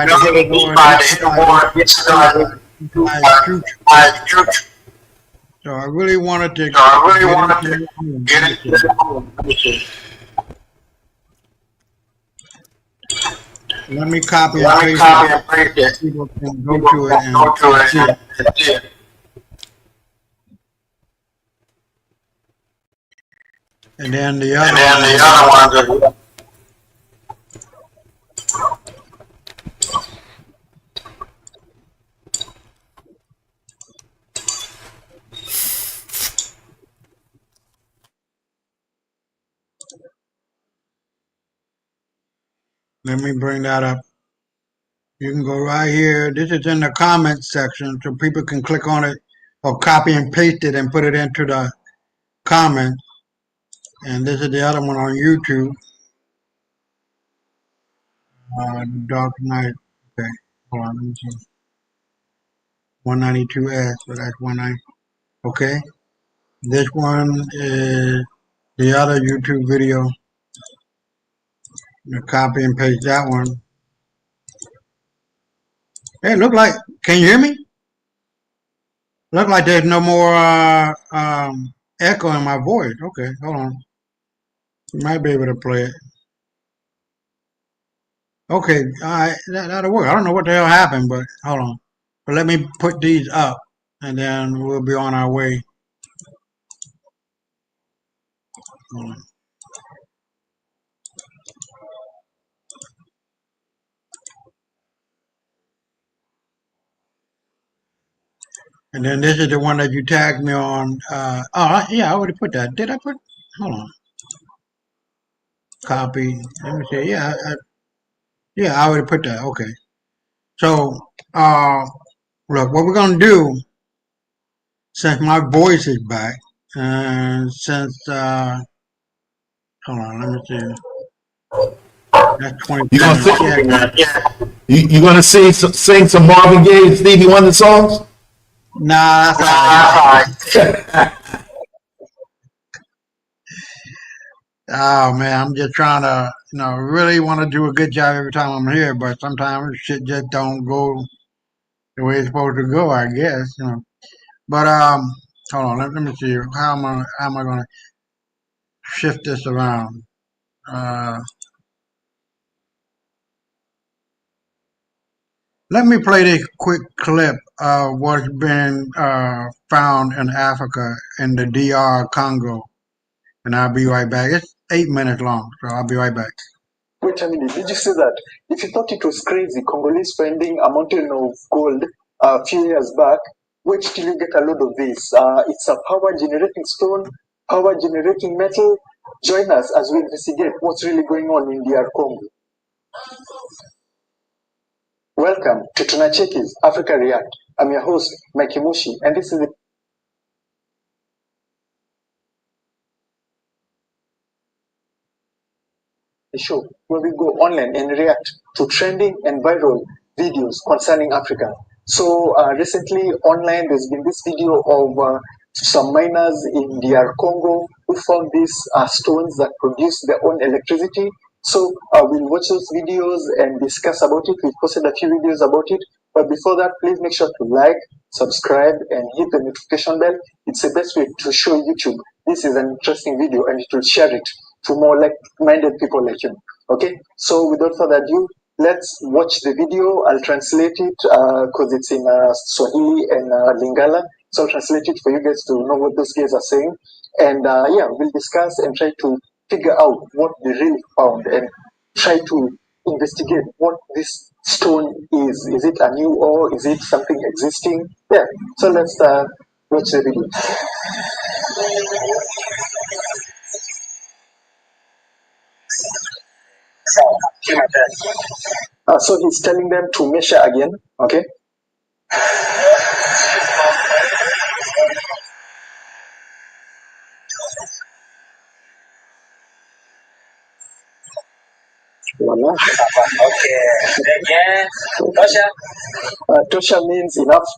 So I really wanted to get it. Let me copy and paste it. People can go to it and see it. And then the other one. Let me bring that up. You can go right here. This is in the comments section, so people can click on it or copy and paste it and put it into the comments. And this is the other one on YouTube. Dark Knight. Okay, hold on. Let me see. 192S, so that's 190. Okay. This one is the other YouTube video. I'm gonna copy and paste that one. Hey, look like, can you hear me? Look like there's no more echo in my voice. Okay, hold on. You might be able to play it. Okay, all right, that'll work. I don't know what the hell happened, but hold on. But let me put these up, and then we'll be on our way. Hold on. And then this is the one that you tagged me on. Yeah, I already put that. Did I put? Hold on. Copy. Let me see. Yeah, I already put that. Okay. So, look, what we're gonna do, since my voice is back, and since hold on, let me see. That's 20. You gonna sing some Marvin Gaye, Stevie Wonder songs? Nah, that's all right. Oh man, I'm just trying to, really want to do a good job every time I'm here, but sometimes shit just don't go the way it's supposed to go, I guess. But hold on, let me see. How am I gonna shift this around? Let me play this quick clip of what's been found in Africa in the DR Congo, and I'll be right back. It's 8 minutes long, so I'll be right back. Wait a minute, did you see that? If you thought it was crazy, Congolese finding a mountain of gold a few years back, wait till you get a load of this. It's a power generating stone, power generating metal. Join us as we investigate what's really going on in DR Congo. Welcome to Tunacheki's Africa React. I'm your host, Mike Mushi, and this is the show where we go online and react to trending and viral videos concerning Africa. So recently online there's been this video of some miners in DR Congo who found these stones that produce their own electricity. So we'll watch those videos and discuss about it. We've posted a few videos about it. But before that, please make sure to like, subscribe, and hit the notification bell. It's the best way to show YouTube this is an interesting video, and it will share it to more like-minded people like you. Okay, so without further ado, let's watch the video. I'll translate it because it's in Swahili and Lingala. So I'll translate it for you guys to know what those guys are saying. And yeah, we'll discuss and try to figure out what they really found and try to investigate what this stone is. Is it a new ore? Is it something existing? Yeah, so let's watch the video. So he's telling them to measure again, okay? Voila. Okay. Again, Tosha. Tosha means enough.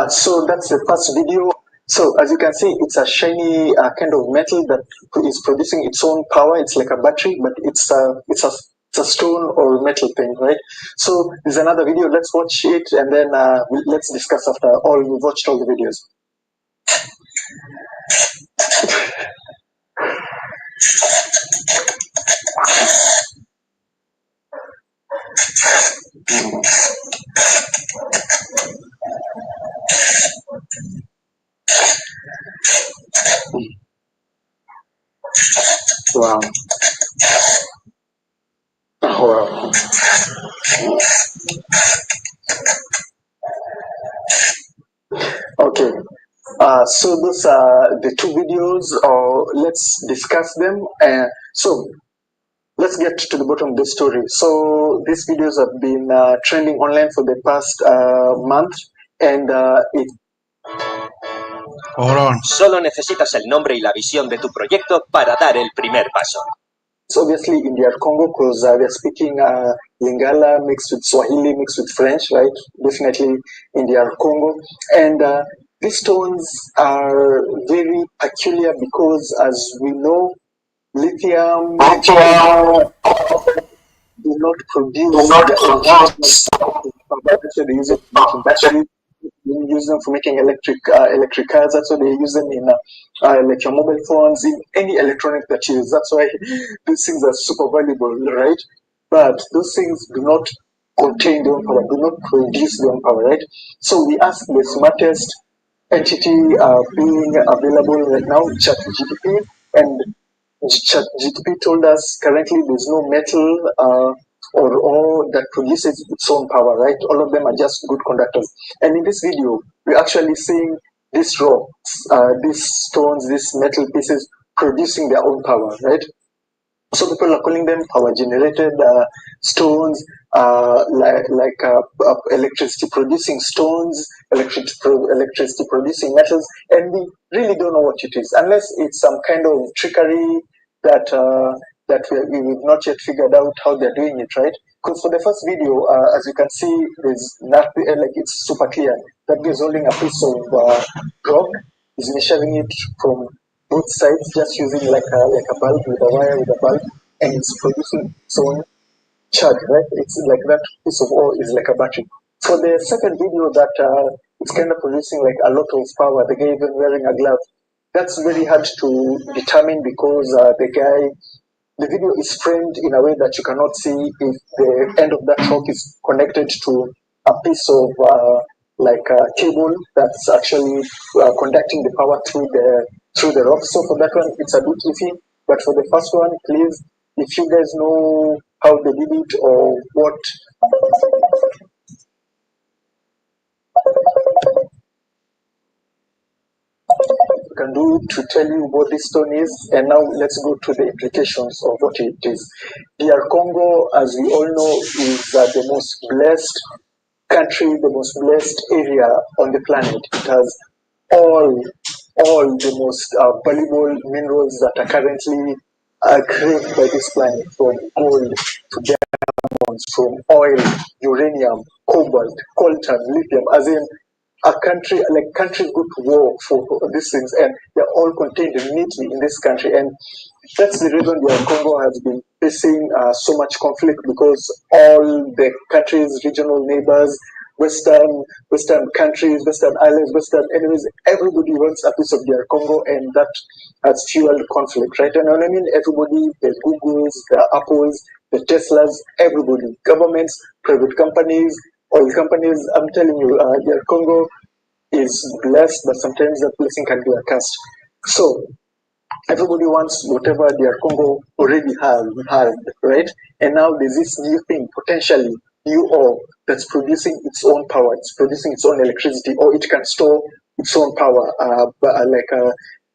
So that's the first video. So as you can see, it's a shiny kind of metal that is producing its own power. It's like a battery, but it's a stone or metal thing, right? So there's another video. Let's watch it, and then let's discuss after we've watched all the videos. Wow. Wow. Okay. So those are the two videos. Let's discuss them. So let's get to the bottom of the story. So these videos have been trending online for the past month, and Hold on. Solo necesitas el nombre y la visión de tu proyecto para dar el primer paso. So obviously in DR Congo, because they're speaking Lingala mixed with Swahili mixed with French, right? Definitely in DR Congo. And these stones are very peculiar because, as we know, lithium do not produce. They use it for making batteries. They use them for making electric cars. That's why they use them in like your mobile phones, in any electronic that you use. That's why these things are super valuable, right? But those things do not contain their own power, do not produce their own power, right? So we ask the smartest entity being available right now, ChatGPT, and ChatGPT told us currently there's no metal or ore that produces its own power, right? All of them are just good conductors. And in this video, we're actually seeing these rocks, these stones, these metal pieces producing their own power, right? So people are calling them power generated stones, like electricity producing stones, electricity producing metals, and we really don't know what it is unless it's some kind of trickery that we've not yet figured out how they're doing it, right? Because for the first video, as you can see, there's nothing, like it's super clear that he's holding a piece of rock, he's measuring it from both sides, just using like a bulb with a wire with a bulb, and it's producing its own charge, right? It's like that piece of ore is like a battery. For the second video that it's kind of producing like a lot of power, the guy even wearing a glove, that's very hard to determine because the video is framed in a way that you cannot see if the end of that rock is connected to a piece of like a cable that's actually conducting the power through the rock. So for that one, it's a bit iffy. But for the first one, please, if you guys know how they did it or what you can do to tell you what this stone is. And now let's go to the implications of what it is. DR Congo, as we all know, is the most blessed country, the most blessed area on the planet. It has all the most valuable minerals that are currently craved by this planet, from gold to diamonds, from oil, uranium, cobalt, coltan, lithium, as in a country, like countries go to war for these things, and they're all contained neatly in this country. And that's the reason the Congo has been facing so much conflict, because all the countries, regional neighbors, Western countries, Western islands, Western enemies, everybody wants a piece of their Congo, and that has fueled conflict, right? And when I mean everybody, the Googles, the Apples, the Teslas, everybody, governments, private companies, oil companies. I'm telling you, their Congo is blessed, but sometimes that blessing can be a curse. So everybody wants whatever their Congo already had, right? And now there's this new thing, potentially new ore, that's producing its own power, it's producing its own electricity, or it can store its own power,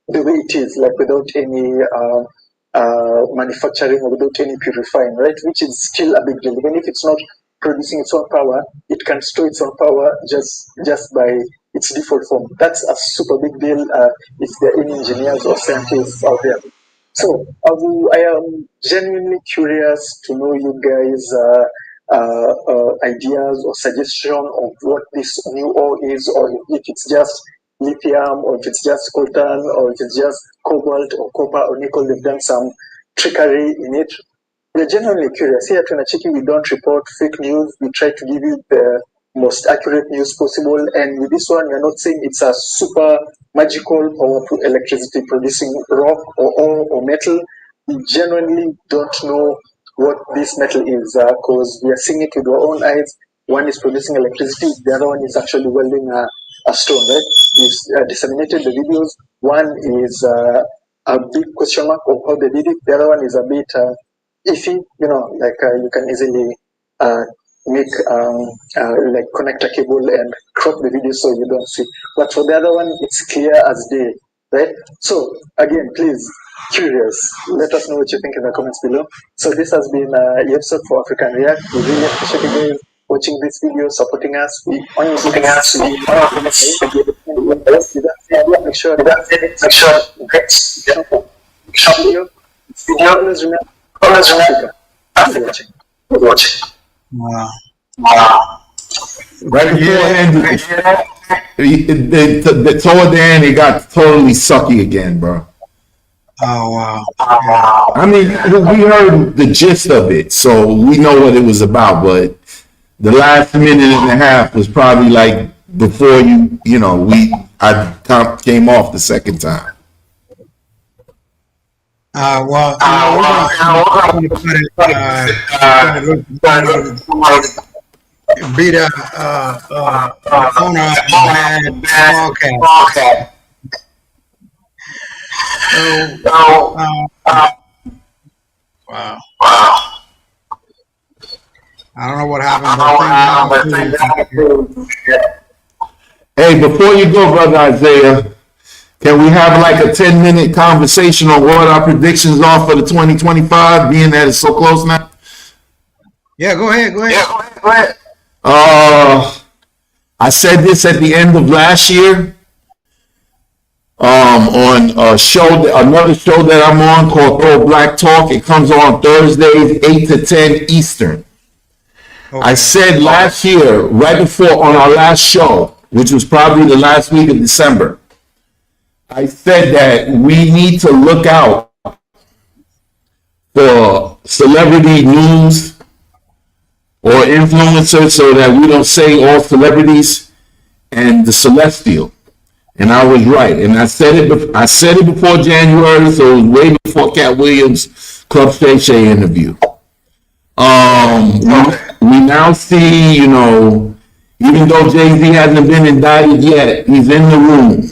the way it is, like without any manufacturing or without any purifying, right? Which is still a big deal. Even if it's not producing its own power, it can store its own power just by its default form. That's a super big deal if there are any engineers or scientists out there. So I am genuinely curious to know you guys' ideas or suggestion of what this new ore is, or if it's just lithium, or if it's just coltan, or if it's just cobalt or copper or nickel. They've done some trickery in it. We're genuinely curious. Here at Tunachiki, we don't report fake news. We try to give you the most accurate news possible. And with this one, we're not saying it's a super magical powerful electricity producing rock or ore or metal. We genuinely don't know what this metal is, because we are seeing it with our own eyes. One is producing electricity, the other one is actually welding a stone, right? We've disseminated the videos. One is a big question mark of how they did it. The other one is a bit iffy, like you can easily make like connect a cable and crop the video so you don't see. But for the other one, it's clear as day, right? So again, please, curious, let us know what you think in the comments below. So this has been the episode for African React. We really appreciate you guys watching this video, supporting us. We only make sure always remember Africa. Watching. Wow. Right before the toward the end, it got totally sucky again, bro. Oh wow. I mean, we heard the gist of it, so we know what it was about, but the last minute and a half was probably like before I came off the second time. Well, be the owner of Bad Podcast. So, wow. I don't know what happened, Hey, before you go, Brother Isaiah, can we have like a 10-minute conversation on what our predictions are for the 2025, being that it's so close now? Yeah, go ahead. I said this at the end of last year on a show, another show that I'm on called Throw Black Talk. It comes on Thursdays, 8 to 10 Eastern. Okay. I said last year, right before on our last show, which was probably the last week of December, I said that we need to look out for celebrity news or influencers so that we don't say all celebrities and the celestial. And I was right. And I said it before January, so it was way before Cat Williams' Club Shay Shay interview. We now see, you know, even though Jay-Z hasn't been indicted yet, he's in the room.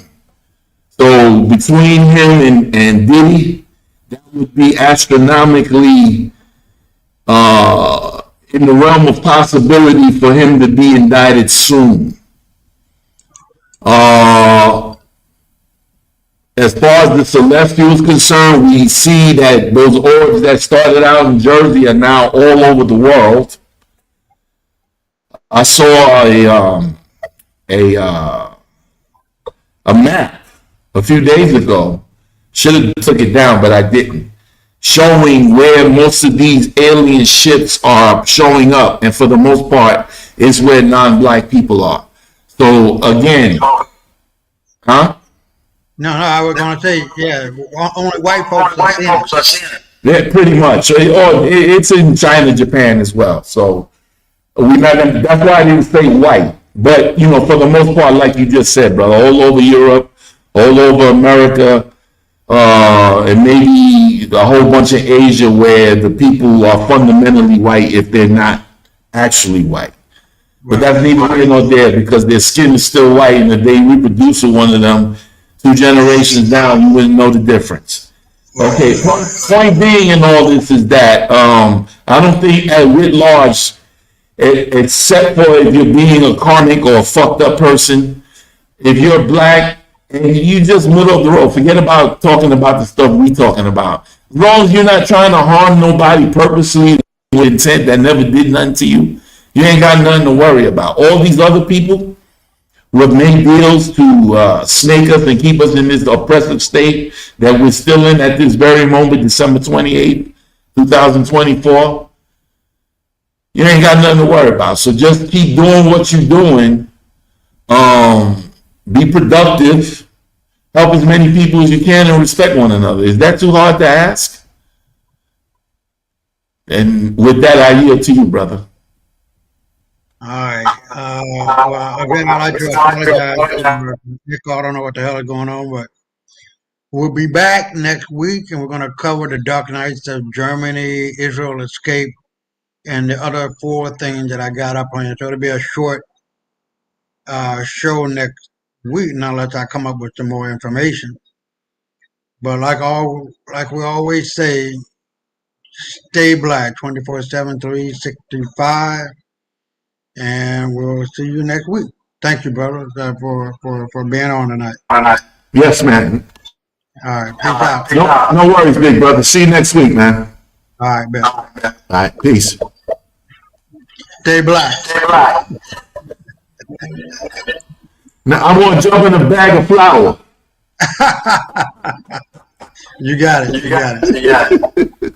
So between him and Diddy, that would be astronomically in the realm of possibility for him to be indicted soon. As far as the celestial is concerned, we see that those orbs that started out in Jersey are now all over the world. I saw a map a few days ago. Should have took it down, but I didn't. Showing where most of these alien ships are showing up, and for the most part, it's where non-black people are. So again, huh? No, I was going to say, yeah, only white folks are seeing it. Yeah, pretty much. It's in China, Japan as well. So that's why I didn't say white. But, you know, for the most part, like you just said, brother, all over Europe, all over America, and maybe a whole bunch of Asia where the people are fundamentally white if they're not actually white. But that's neither here nor there because their skin is still white, and if they reproduce with one of them 2 generations down, you wouldn't know the difference. Okay, point being in all this is that I don't think at writ large, except for if you're being a karmic or a fucked up person, if you're black and you just middle of the road, forget about talking about the stuff we talking about. As long as you're not trying to harm nobody purposely with intent that never did nothing to you, you ain't got nothing to worry about. All these other people who have made deals to snake us and keep us in this oppressive state that we're still in at this very moment, December 28th, 2024, you ain't got nothing to worry about. So just keep doing what you're doing. Be productive. Help as many people as you can and respect one another. Is that too hard to ask? And with that, I yield to you, brother. All right. Well, again, I'd like to apologize. Nick, I don't know what the hell is going on, but we'll be back next week, and we're going to cover the Dark Nights of Germany, Israel Escape, and the other 4 things that I got up on here. So it'll be a short show next week, unless I come up with some more information. But like we always say, stay black 24/7, 365. And we'll see you next week. Thank you, brother, for being on tonight. Yes, man. All right, peace out. No worries, big brother. See you next week, man. All right, Ben. All right, peace. Stay black. Now I'm gonna jump in a bag of flour. You got it.